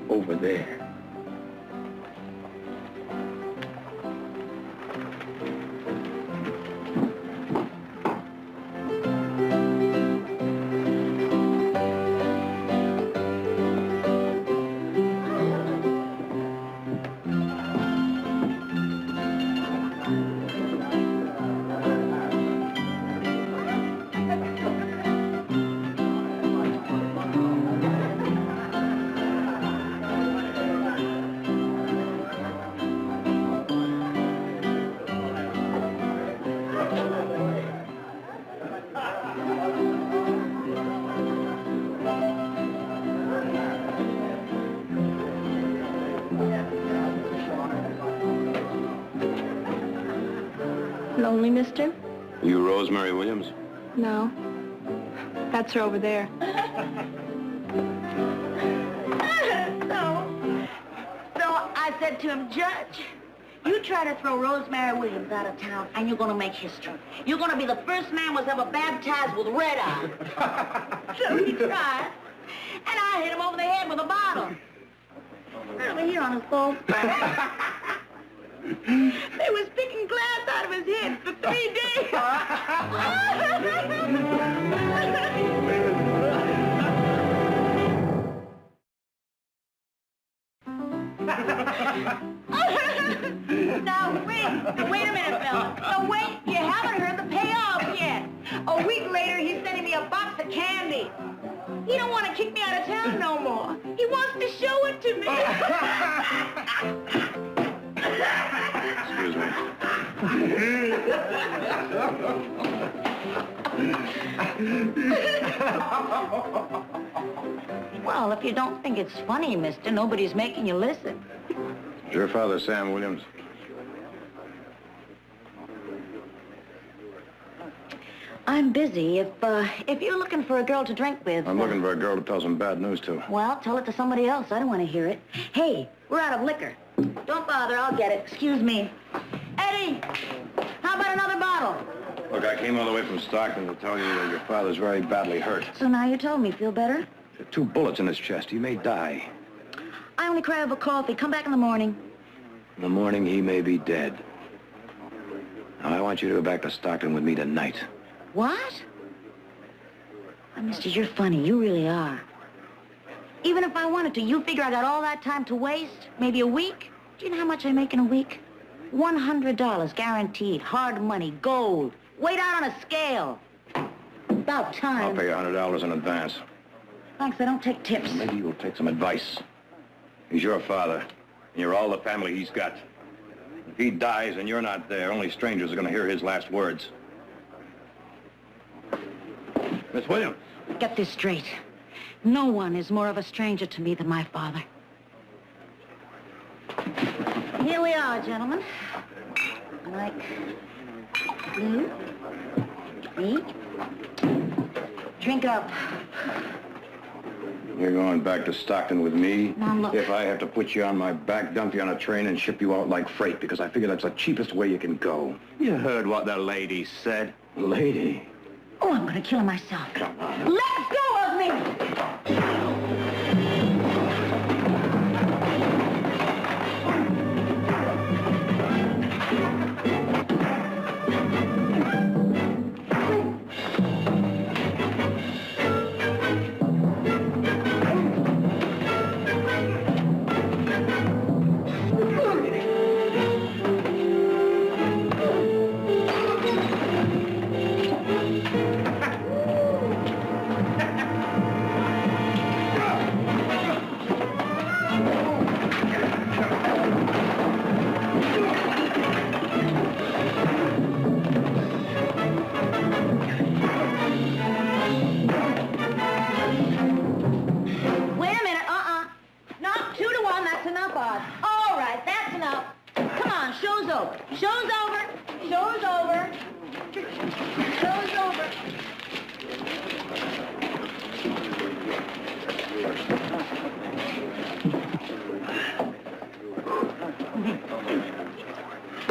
Over there. Lonely, mister? You Rosemary Williams? No. That's her over there. So I said to him, Judge, you try to throw Rosemary Williams out of town, and you're going to make history. You're going to be the first man was ever baptized with red eye. So he tried, and I hit him over the head with a bottle. Over here on his false back. They was picking glass out of his head for 3 days. Now, wait a minute, fella. So wait, you haven't heard the payoff yet. A week later, he's sending me a box of candy. He don't want to kick me out of town no more. He wants to show it to me. Excuse me. Well, if you don't think it's funny, mister, nobody's making you listen. Is your father Sam Williams? I'm busy. If you're looking for a girl to drink with... I'm looking for a girl to tell some bad news to. Well, tell it to somebody else. I don't want to hear it. Hey, we're out of liquor. Don't bother, I'll get it. Excuse me. Eddie, how about another bottle? Look, I came all the way from Stockton to tell you that your father's very badly hurt. So now you told me. Feel better? There are 2 bullets in his chest. He may die. I only cry over coffee. Come back in the morning. In the morning, he may be dead. Now, I want you to go back to Stockton with me tonight. What? Oh, mister, you're funny. You really are. Even if I wanted to, you figure I got all that time to waste? Maybe a week? Do you know how much I make in a week? $100 guaranteed. Hard money. Gold. Weighed out on a scale. About time. I'll pay you $100 in advance. Thanks, I don't take tips. Maybe you'll take some advice. He's your father, and you're all the family he's got. If he dies and you're not there, only strangers are going to hear his last words. Miss Williams. Get this straight. No one is more of a stranger to me than my father. Here we are, gentlemen. Like you, me. Drink up. You're going back to Stockton with me? Now, look. If I have to put you on my back, dump you on a train, and ship you out like freight, because I figure that's the cheapest way you can go. You heard what the lady said. Lady? Oh, I'm gonna kill him myself. Come on. Let go of me!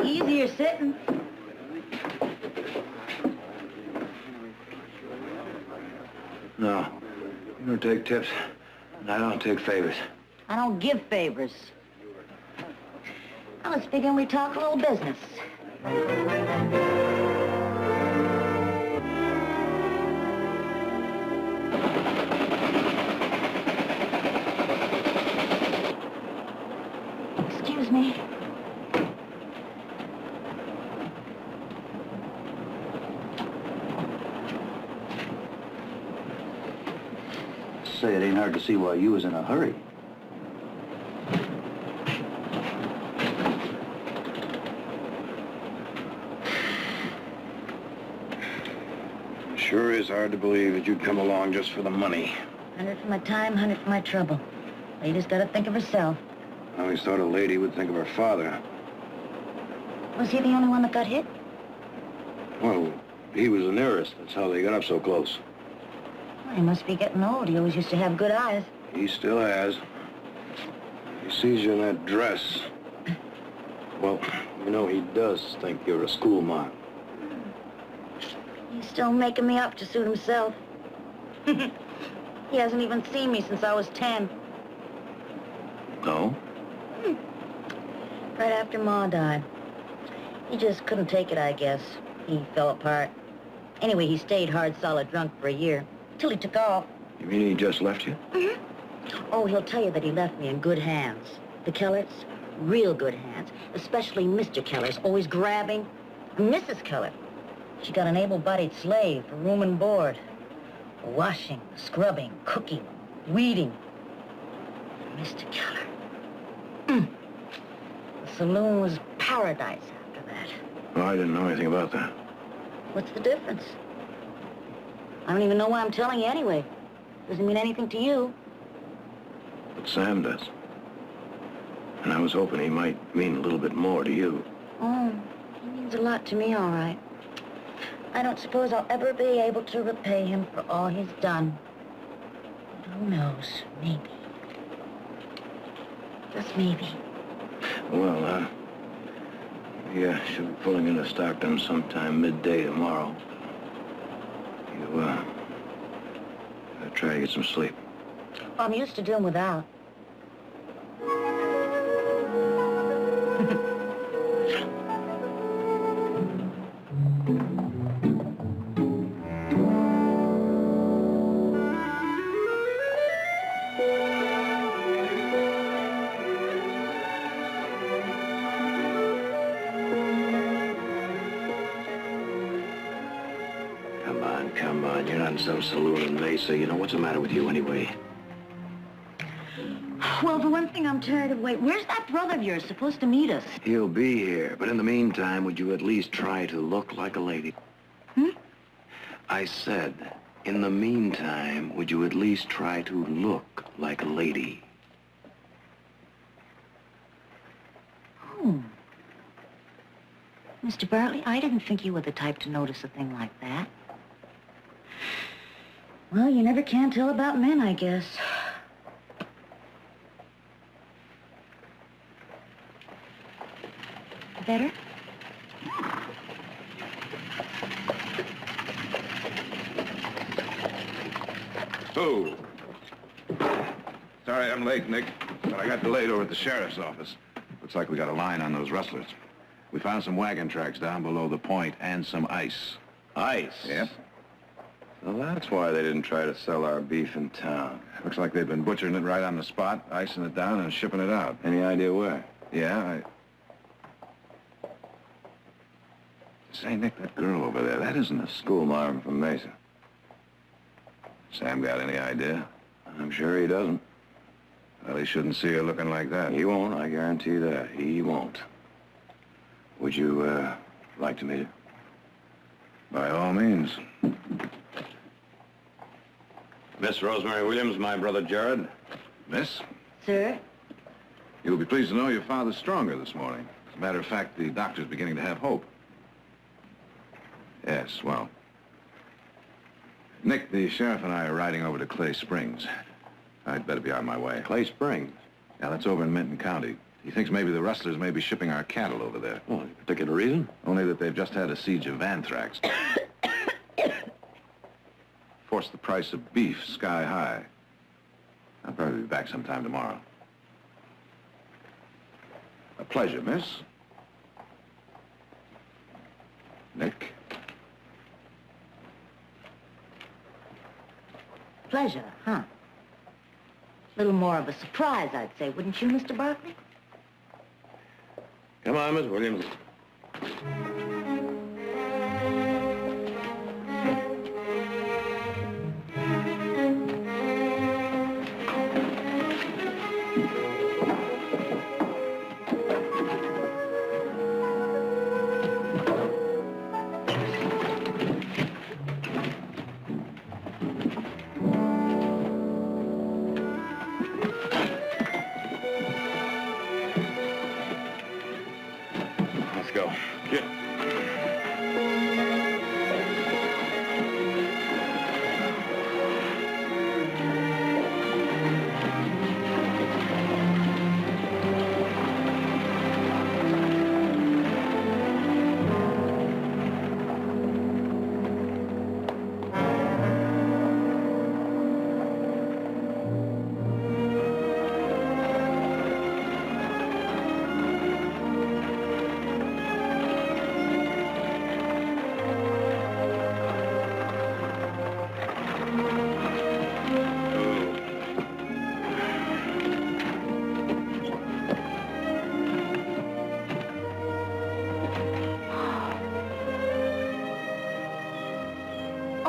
Easier sitting. No. You don't take tips, and I don't take favors. I don't give favors. I was figuring we'd talk a little business. Excuse me. Say, it ain't hard to see why you was in a hurry. Sure is hard to believe that you'd come along just for the money. 100 for my time, 100 for my trouble. Lady's got to think of herself. I always thought a lady would think of her father. Was he the only one that got hit? Well, he was the nearest. That's how they got up so close. Well, he must be getting old. He always used to have good eyes. He still has. He sees you in that dress. Well, you know, he does think you're a schoolmarm. He's still making me up to suit himself. He hasn't even seen me since I was 10. No? Right after Ma died. He just couldn't take it, I guess. He fell apart. Anyway, he stayed hard, solid drunk for a year, till he took off. You mean he just left you? Oh, he'll tell you that he left me in good hands. The Kellers, real good hands. Especially Mr. Keller's, always grabbing. And Mrs. Keller, she got an able-bodied slave for room and board. Washing, scrubbing, cooking, weeding. Mr. Keller. The saloon was paradise after that. Oh, I didn't know anything about that. What's the difference? I don't even know why I'm telling you anyway. Doesn't mean anything to you. But Sam does. And I was hoping he might mean a little bit more to you. Oh, he means a lot to me, all right. I don't suppose I'll ever be able to repay him for all he's done. But who knows? Maybe. Just maybe. Well, we should be pulling into Stockton sometime midday tomorrow. You, try to get some sleep. Well, I'm used to doing without. Come on, you're not in some saloon in Mesa. You know, what's the matter with you anyway? Well, for one thing, I'm tired of waiting. Where's that brother of yours supposed to meet us? He'll be here, but in the meantime, would you at least try to look like a lady? I said, in the meantime, would you at least try to look like a lady? Mr. Barkley, I didn't think you were the type to notice a thing like that. Well, you never can tell about men, I guess. Better? Oh. Sorry I'm late, Nick, but I got delayed over at the sheriff's office. Looks like we got a line on those rustlers. We found some wagon tracks down below the point and some ice. Ice? Yep. Well, that's why they didn't try to sell our beef in town. Looks like they've been butchering it right on the spot, icing it down and shipping it out. Any idea where? Yeah, Say, Nick, that girl over there, that isn't a schoolmarm from Mesa. Sam got any idea? I'm sure he doesn't. Well, he shouldn't see her looking like that. He won't, I guarantee that. He won't. Would you, like to meet her? By all means. Miss Rosemary Williams, my brother Jared. Miss? Sir? You'll be pleased to know your father's stronger this morning. As a matter of fact, the doctor's beginning to have hope. Yes, well. Nick, the sheriff and I are riding over to Clay Springs. I'd better be on my way. Clay Springs? Yeah, that's over in Minton County. He thinks maybe the rustlers may be shipping our cattle over there. Oh, any particular reason? Only that they've just had a siege of anthrax. Forced the price of beef sky high. I'll probably be back sometime tomorrow. A pleasure, miss. Nick? Pleasure, huh? A little more of a surprise, I'd say, wouldn't you, Mr. Barkley? Come on, Miss Williams.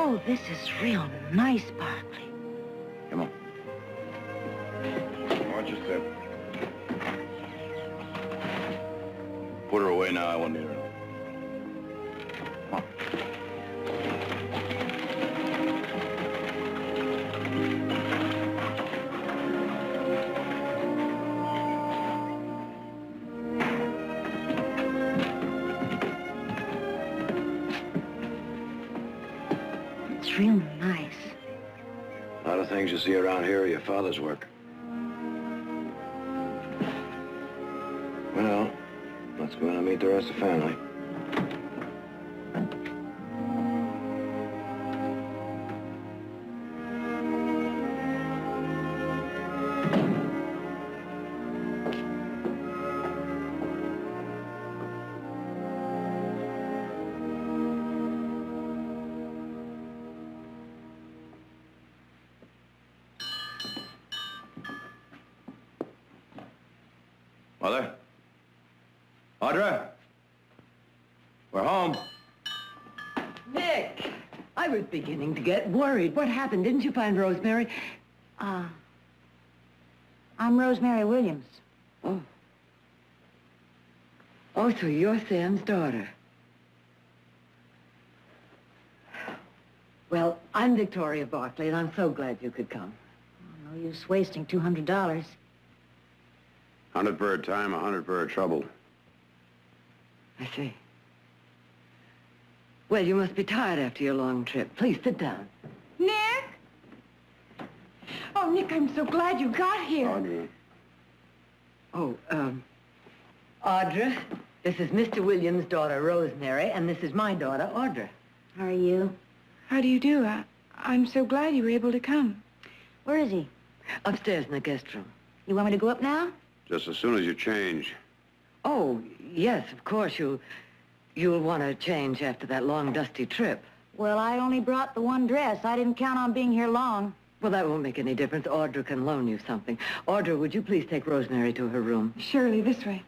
Oh, this is real nice, Barkley. Come on. Watch your step. put her away now. I won't need her. Come on. It's real nice. A lot of things you see around here are your father's work. Well, let's go in and meet the rest of the family. Mother? Audra? We're home. Nick, I was beginning to get worried. What happened? Didn't you find Rosemary? I'm Rosemary Williams. Oh. Oh, so you're Sam's daughter. Well, I'm Victoria Barkley, and I'm so glad you could come. Oh, no use wasting $200. 100 for her time, 100 for her trouble. I see. Well, you must be tired after your long trip. Please, sit down. Nick? Oh, Nick, I'm so glad you got here. Audra. Oh, Audra, this is Mr. Williams' daughter, Rosemary, and this is my daughter, Audra. How are you? How do you do? I'm so glad you were able to come. Where is he? Upstairs in the guest room. You want me to go up now? Just as soon as you change. Oh, yes, of course. You'll want to change after that long, dusty trip. Well, I only brought the one dress. I didn't count on being here long. Well, that won't make any difference. Audra can loan you something. Audra, would you please take Rosemary to her room? Surely, this way.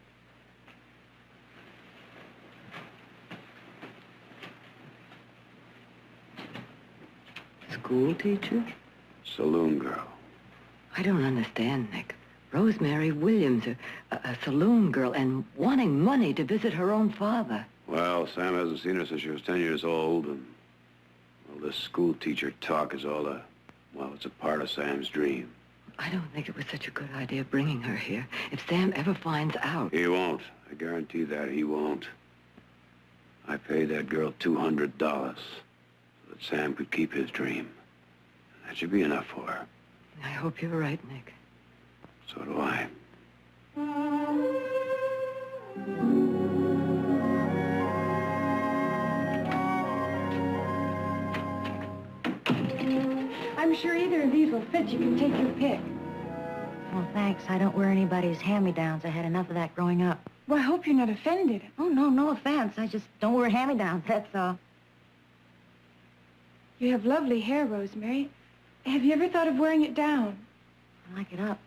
School teacher? Saloon girl. I don't understand, Nick. Rosemary Williams, a saloon girl, and wanting money to visit her own father. Well, Sam hasn't seen her since she was 10 years old, and, well, this school teacher talk is all it's a part of Sam's dream. I don't think it was such a good idea bringing her here. If Sam ever finds out... He won't. I guarantee that he won't. I paid that girl $200 so that Sam could keep his dream. That should be enough for her. I hope you're right, Nick. So do I. I'm sure either of these will fit. You can take your pick. Well, thanks. I don't wear anybody's hand-me-downs. I had enough of that growing up. Well, I hope you're not offended. Oh, no offense. I just don't wear hand-me-downs, that's all. You have lovely hair, Rosemary. Have you ever thought of wearing it down? I like it up.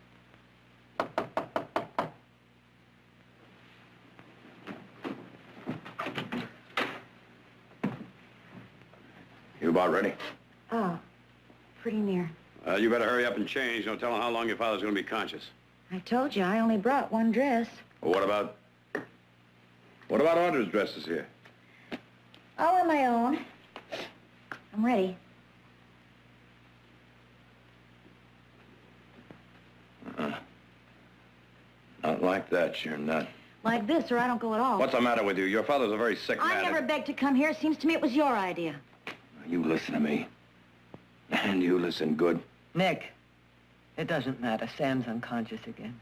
You about ready? Oh, pretty near. You better hurry up and change. Don't tell him how long your father's going to be conscious. I told you, I only brought one dress. Well, what about Audra's dresses here? I'll wear my own. I'm ready. Not like that, you're not. Like this, or I don't go at all. What's the matter with you? Your father's a very sick man. I never begged to come here. Seems to me it was your idea. You listen to me. And you listen good. Nick, it doesn't matter. Sam's unconscious again.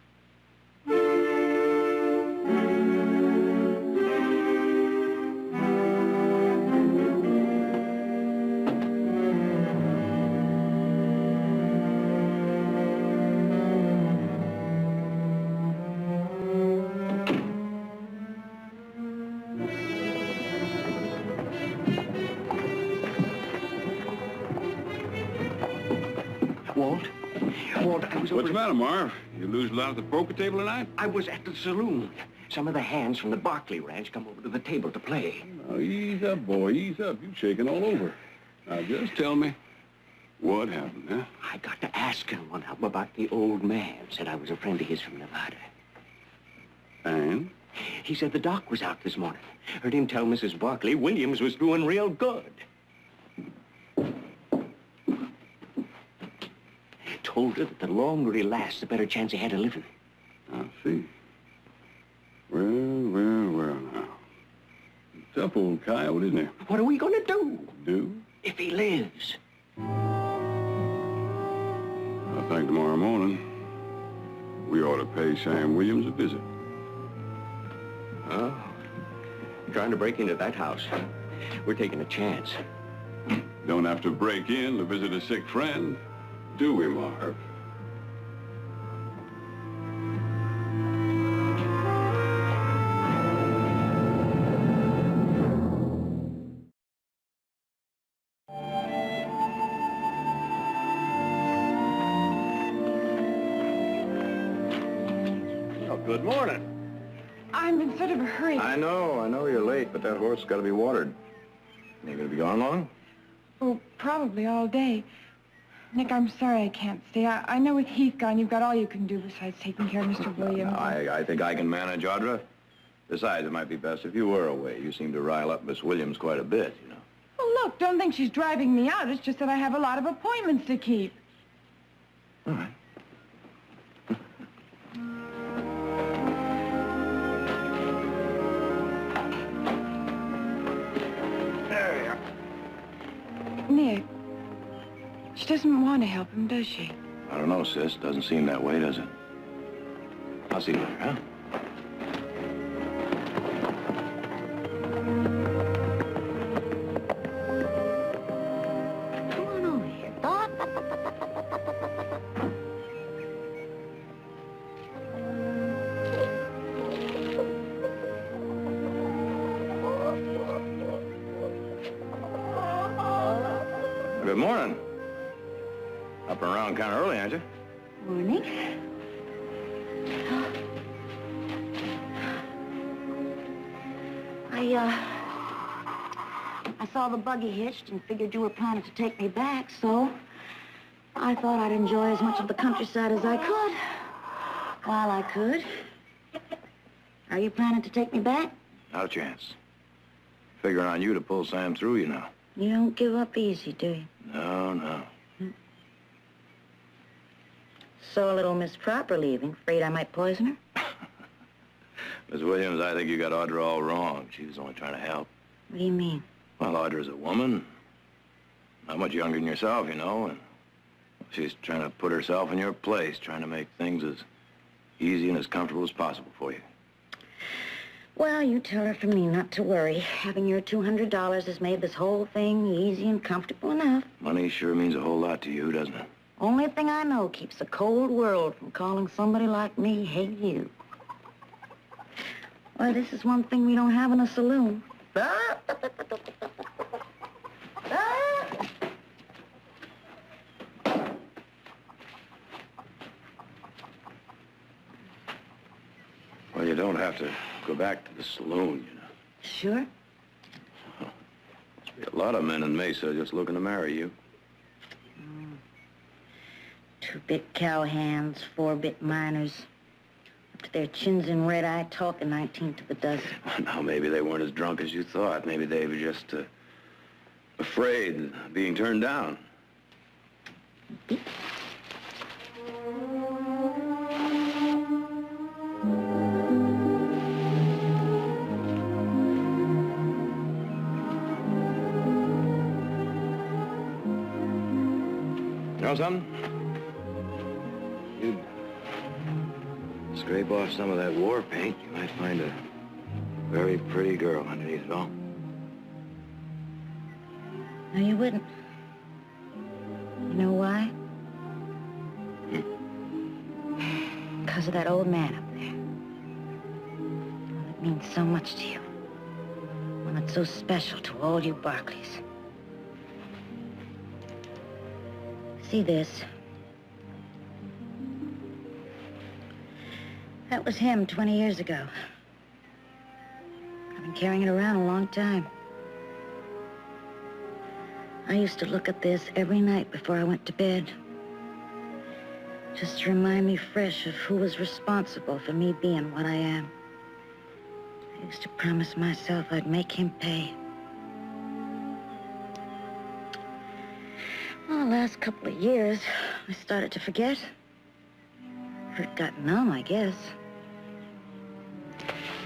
Walt, I was over... What's the matter, Marv? You lose a lot at the poker table tonight? I was at the saloon. Some of the hands from the Barkley ranch come over to the table to play. Oh, ease up, boy, ease up. You're shaking all over. Now, just tell me, what happened, huh? I got to asking one of them about the old man. Said I was a friend of his from Nevada. And? He said the doc was out this morning. Heard him tell Mrs. Barkley Williams was doing real good. Told her that the longer he lasts, the better chance he had of living. I see. Well, now. Tough old coyote, isn't he? What are we gonna do? Do? If he lives. I think tomorrow morning, we ought to pay Sam Williams a visit. Oh, trying to break into that house. We're taking a chance. Don't have to break in to visit a sick friend, do we, Marv? Oh, good morning. I'm in sort of a hurry. I know you're late, but that horse has got to be watered. You gonna be gone long? Oh, probably all day. Nick, I'm sorry I can't stay. I know with Heath gone, you've got all you can do besides taking care of Mr. Williams. I think I can manage, Audra. Besides, it might be best if you were away. You seem to rile up Miss Williams quite a bit, you know. Oh, look, don't think she's driving me out. It's just that I have a lot of appointments to keep. All right. There you are. Nick, she doesn't want to help him, does she? I don't know, sis. Doesn't seem that way, does it? I'll see you later, huh? Come on over here, Doc. Good morning. Up and around kind of early, aren't you? Morning. I saw the buggy hitched and figured you were planning to take me back, so I thought I'd enjoy as much of the countryside as I could while I could. Are you planning to take me back? Not a chance. Figuring on you to pull Sam through, you know. You don't give up easy, do you? No. Saw little Miss Proper leaving. Afraid I might poison her? Miss Williams, I think you got Audra all wrong. She was only trying to help. What do you mean? Well, Audra's a woman. Not much younger than yourself, you know, and she's trying to put herself in your place, trying to make things as easy and as comfortable as possible for you. Well, you tell her from me not to worry. Having your $200 has made this whole thing easy and comfortable enough. Money sure means a whole lot to you, doesn't it? Only thing I know keeps the cold world from calling somebody like me, hey, you. Well, this is one thing we don't have in a saloon. Well, you don't have to go back to the saloon, you know. Sure? Must be a lot of men in Mesa just looking to marry you. 2-bit cowhands, 4-bit miners. Up to their chins in red-eye talking 19 to the dozen. Well, now, maybe they weren't as drunk as you thought. Maybe they were just afraid of being turned down. You know something? You'd scrape off some of that war paint, you might find a very pretty girl underneath it all. No, you wouldn't. You know why? Because of that old man up there. One that means so much to you. One that's so special to all you Barkleys. See this? That was him 20 years ago. I've been carrying it around a long time. I used to look at this every night before I went to bed. Just to remind me fresh of who was responsible for me being what I am. used to promise myself I'd make him pay. Well, the last couple of years, I started to forget. Hurt got numb, I guess.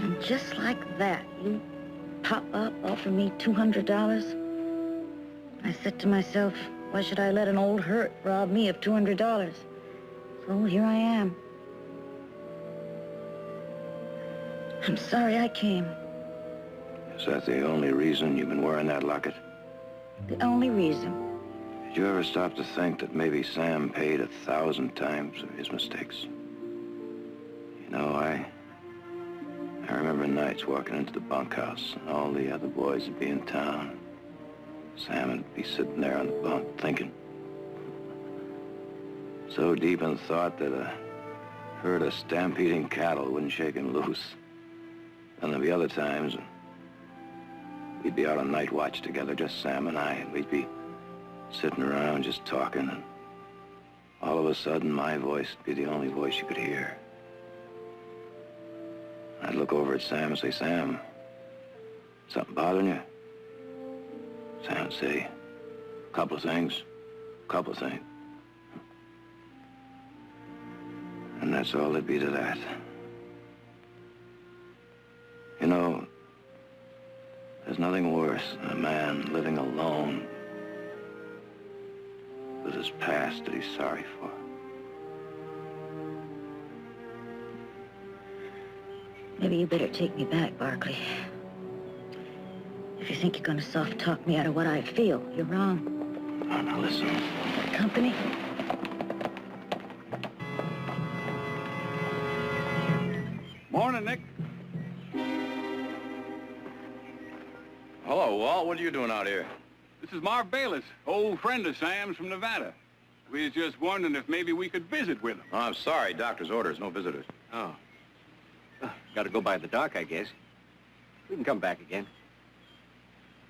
And just like that, you pop up, offer me $200. I said to myself, why should I let an old hurt rob me of $200? So here I am. I'm sorry I came. Is that the only reason you've been wearing that locket? The only reason. Did you ever stop to think that maybe Sam paid 1,000 times for his mistakes? You know, I remember nights walking into the bunkhouse and all the other boys would be in town. Sam would be sitting there on the bunk thinking. So deep in thought that a herd of stampeding cattle wouldn't shake him loose. And there'd be other times we'd be out on night watch together, just Sam and I, and we'd be sitting around just talking, and all of a sudden my voice would be the only voice you could hear. I'd look over at Sam and say, Sam, something bothering you? Sam would say, a couple of things. And that's all there'd be to that. You know, there's nothing worse than a man living alone with his past that he's sorry for. Maybe you better take me back, Barkley. If you think you're gonna soft-talk me out of what I feel, you're wrong. Oh, now listen. Company? Morning, Nick. Hello, Walt. What are you doing out here? This is Marv Bayless, old friend of Sam's from Nevada. We was just wondering if maybe we could visit with him. Oh, I'm sorry. Doctor's orders. No visitors. Oh. Got to go by the dock, I guess. We can come back again.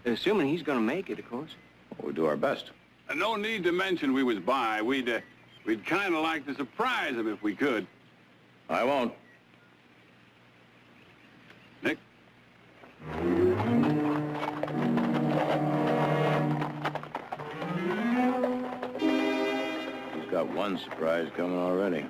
Assuming he's going to make it, of course. Well, we'll do our best. And no need to mention we was by. We'd kind of like to surprise him if we could. I won't. Nick? He's got one surprise coming already.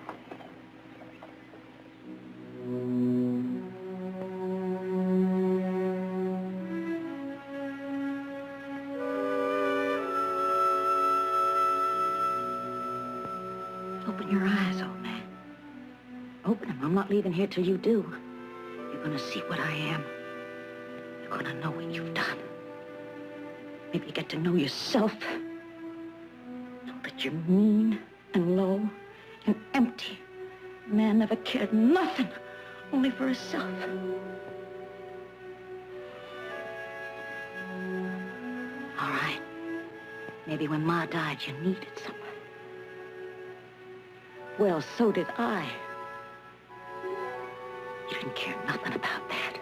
Open your eyes, old man. Open them. I'm not leaving here till you do. You're gonna see what I am. You're gonna know what you've done. Maybe you get to know yourself. Know that you're mean and low and empty. A man never cared nothing, only for himself. All right. Maybe when Ma died, you needed someone. Well, so did I. You didn't care nothing about that.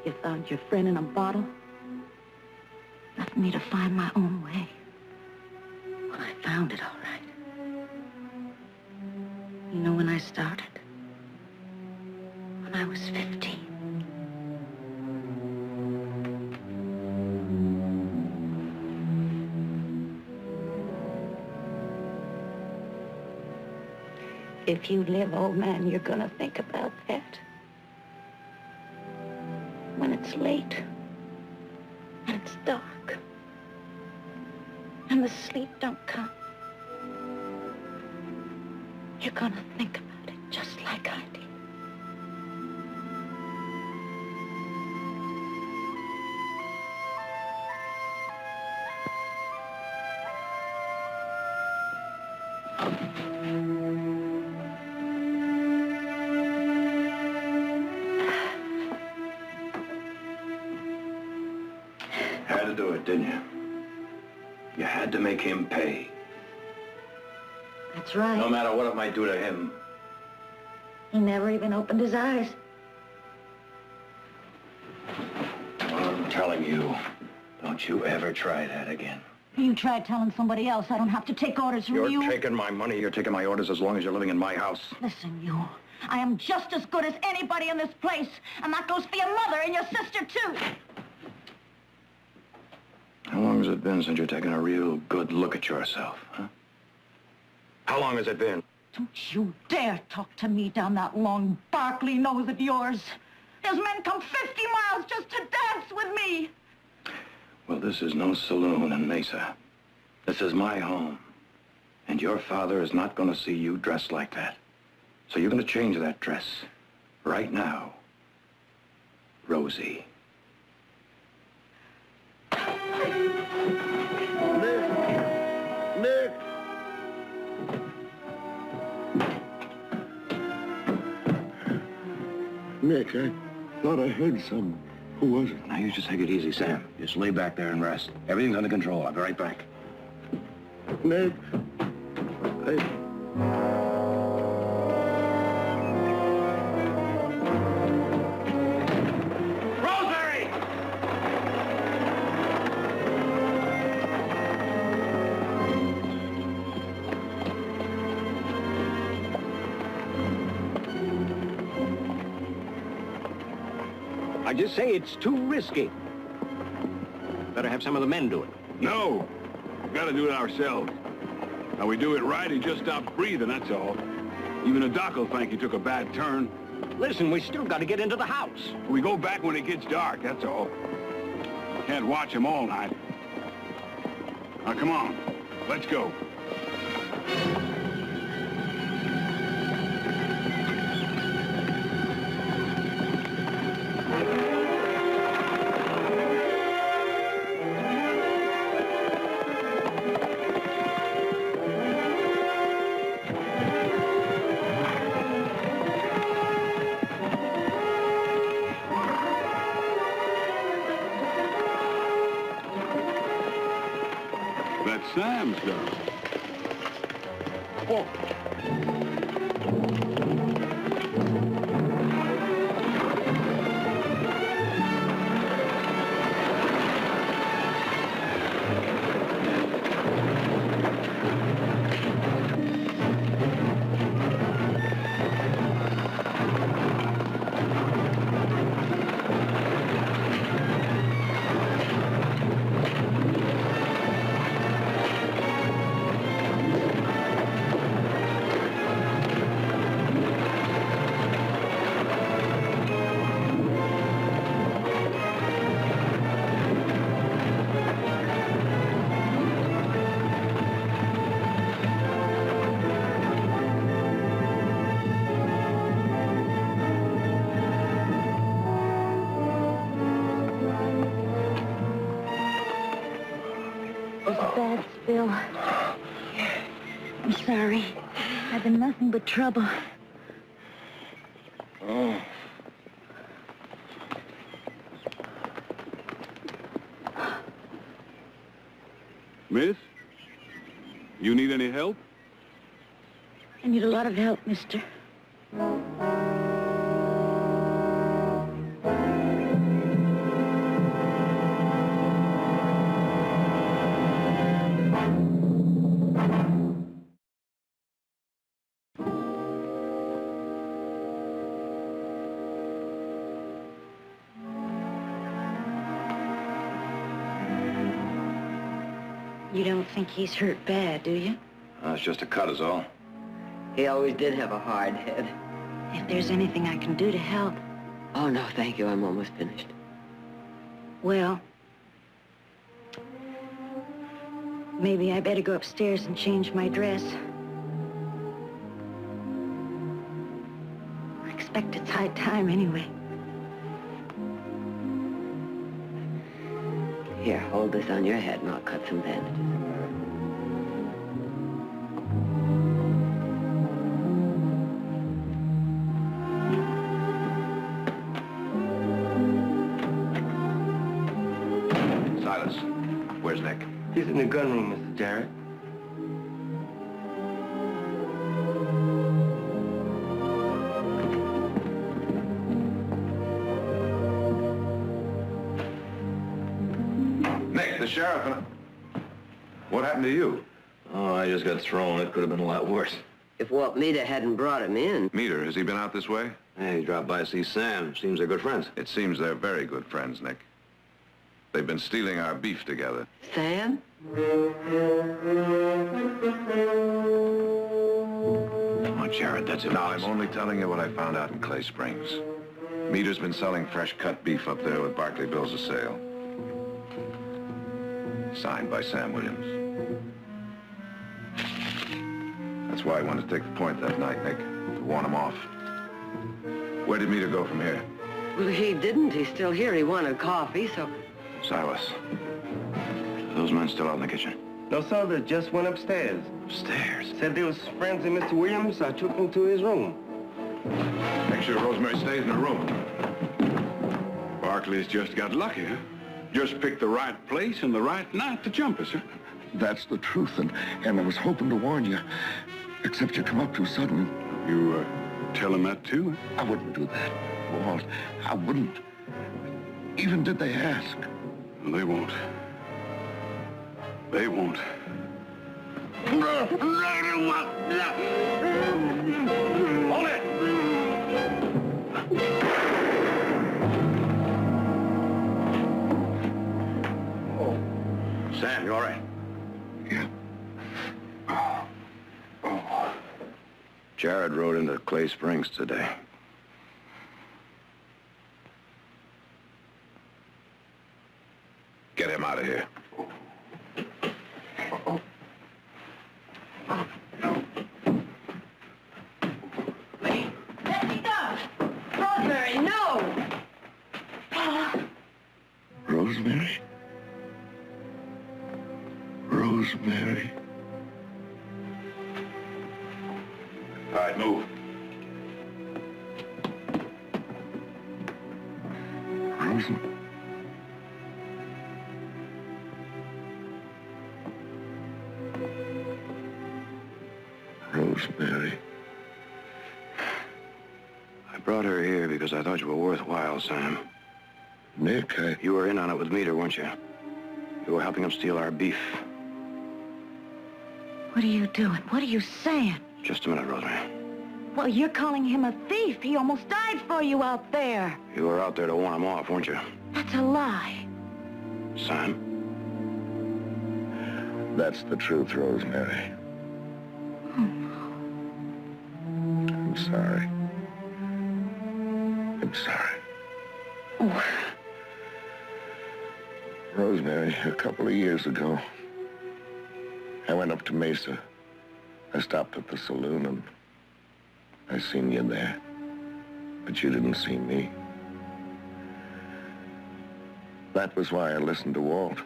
You found your friend in a bottle. Left me to find my own way. Well, I found it all right. You know when I started? When I was 15. If you live, old man, you're gonna think about that. When it's late, and it's dark, and the sleep don't come, you're gonna think about it just like I did. Had to do it, didn't you? You had to make him pay. That's right. No matter what it might do to him. He never even opened his eyes. I'm telling you, don't you ever try that again. You try telling somebody else. I don't have to take orders from you. You're taking my money. You're taking my orders as long as you're living in my house. Listen, you. I am just as good as anybody in this place. And that goes for your mother and your sister, too. How long has it been since you've taken a real good look at yourself, huh? How long has it been? Don't you dare talk to me down that long Barkley nose of yours. There's men come 50 miles just to dance with me. Well, this is no saloon in Mesa. This is my home. And your father is not going to see you dressed like that. So you're going to change that dress right now, Rosie. Nick! Nick, I thought I heard some. Who was it? Now, you just take it easy, Sam. Just lay back there and rest. Everything's under control. I'll be right back. Nick, Rosemary! I just say it's too risky. Better have some of the men do it. No. We've got to do it ourselves. Now, we do it right, he just stops breathing, that's all. Even a doc will think he took a bad turn. Listen, we still got to get into the house. We go back when it gets dark, that's all. Can't watch him all night. Now, come on. Let's go. That's Sam's gun. Oh. Bad spill. I'm sorry. I've been nothing but trouble. Oh. Miss? You need any help? I need a lot of help, mister. You don't think he's hurt bad, do you? It's just a cut is all. He always did have a hard head. If there's anything I can do to help. Oh, no, thank you. I'm almost finished. Well, maybe I better go upstairs and change my dress. I expect it's high time anyway. Here, hold this on your head and I'll cut some bandages. Silas, where's Nick? He's in the gunroom, Mr. Jarrett. Nick, the sheriff and... What happened to you? Oh, I just got thrown. It could have been a lot worse. If Walt Meter hadn't brought him in. Meter, has he been out this way? Hey, he dropped by to see Sam. Seems they're good friends. It seems they're very good friends, Nick. They've been stealing our beef together. Sam? Come on, Jared, that's it. No, I'm only telling you what I found out in Clay Springs. Meter's been selling fresh cut beef up there with Barkley bills of sale. Signed by Sam Williams. That's why I wanted to take the point that night, Nick, to warn him off. Where did Meter go from here? Well, he didn't. He's still here. He wanted coffee, so... Silas, are those men still out in the kitchen? No, sir, they just went upstairs. Upstairs? Said they was friends of Mr. Williams. I took them to his room. Make sure Rosemary stays in her room. Barkley's just got lucky, huh? Just picked the right place and the right night to jump us, huh? That's the truth, and I was hoping to warn you, except you come up too sudden. You, tell him that, too? I wouldn't do that, Walt. I wouldn't. Even did they ask. They won't. They won't. Hold it! Sam, you all right? Yeah. Jared rode into Clay Springs today. Get him out of here. Let me go! Rosemary, no! Rosemary? Rosemary? All right, move. Rosemary? Rosemary. I brought her here because I thought you were worthwhile, Sam. Nick, You were in on it with Meter, weren't you? You were helping him steal our beef. What are you doing? What are you saying? Just a minute, Rosemary. Well, you're calling him a thief. He almost died for you out there. You were out there to warn him off, weren't you? That's a lie. Sam? That's the truth, Rosemary. I'm sorry. I'm sorry. Oh. Rosemary, a couple of years ago, I went up to Mesa. I stopped at the saloon and I seen you there. But you didn't see me. That was why I listened to Walt.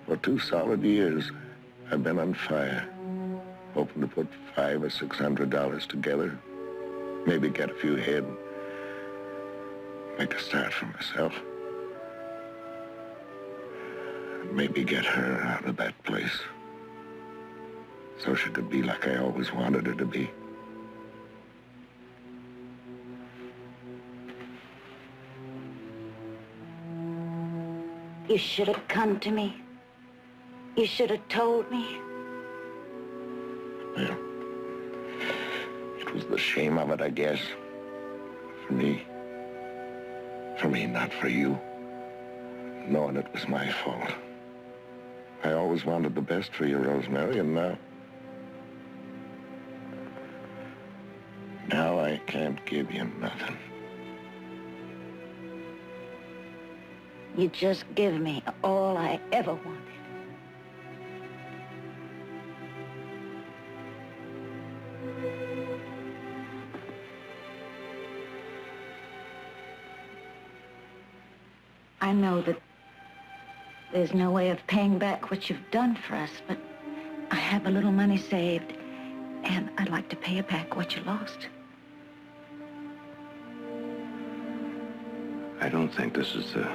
For 2 solid years, I've been on fire, hoping to put $500 or $600 together, maybe get a few head, make a start for myself. Maybe get her out of that place, so she could be like I always wanted her to be. You should have come to me. You should have told me. Well, it was the shame of it, I guess. For me. For me, not for you. Knowing it was my fault. I always wanted the best for you, Rosemary, and now I can't give you nothing. You just give me all I ever wanted. I know that there's no way of paying back what you've done for us, but I have a little money saved, and I'd like to pay you back what you lost. I don't think this is the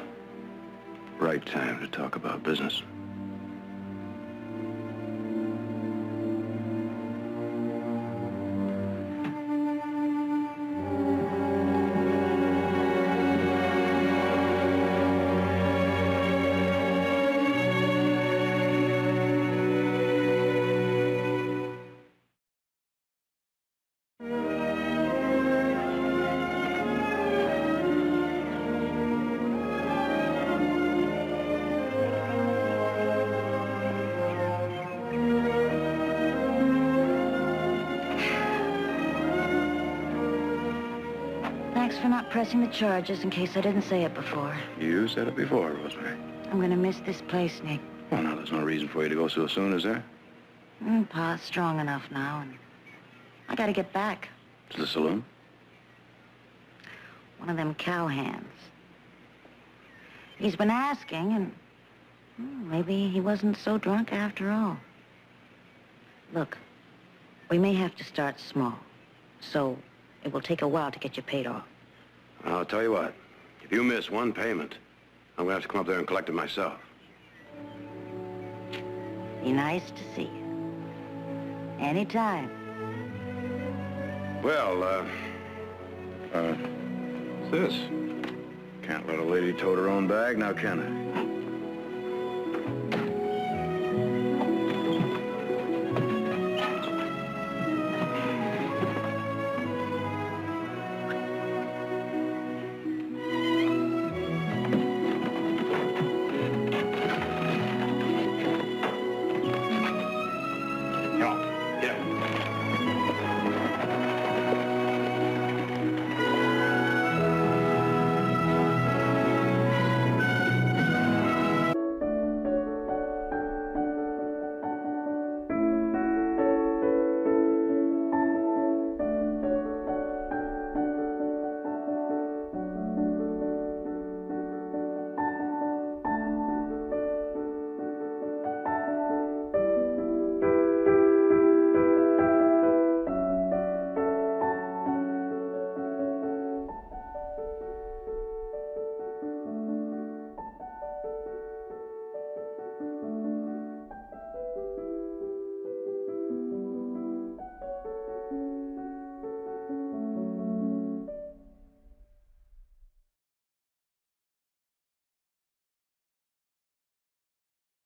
right time to talk about business. Thanks for not pressing the charges in case I didn't say it before. You said it before, Rosemary. I'm gonna miss this place, Nick. Well, now, there's no reason for you to go so soon, is there? Pa's strong enough now, and I gotta get back. To the saloon? One of them cowhands. He's been asking, and maybe he wasn't so drunk after all. Look, we may have to start small, so it will take a while to get you paid off. I'll tell you what. If you miss one payment, I'm gonna have to come up there and collect it myself. Be nice to see you. Anytime. Well, what's this? Can't let a lady tote her own bag, now can I?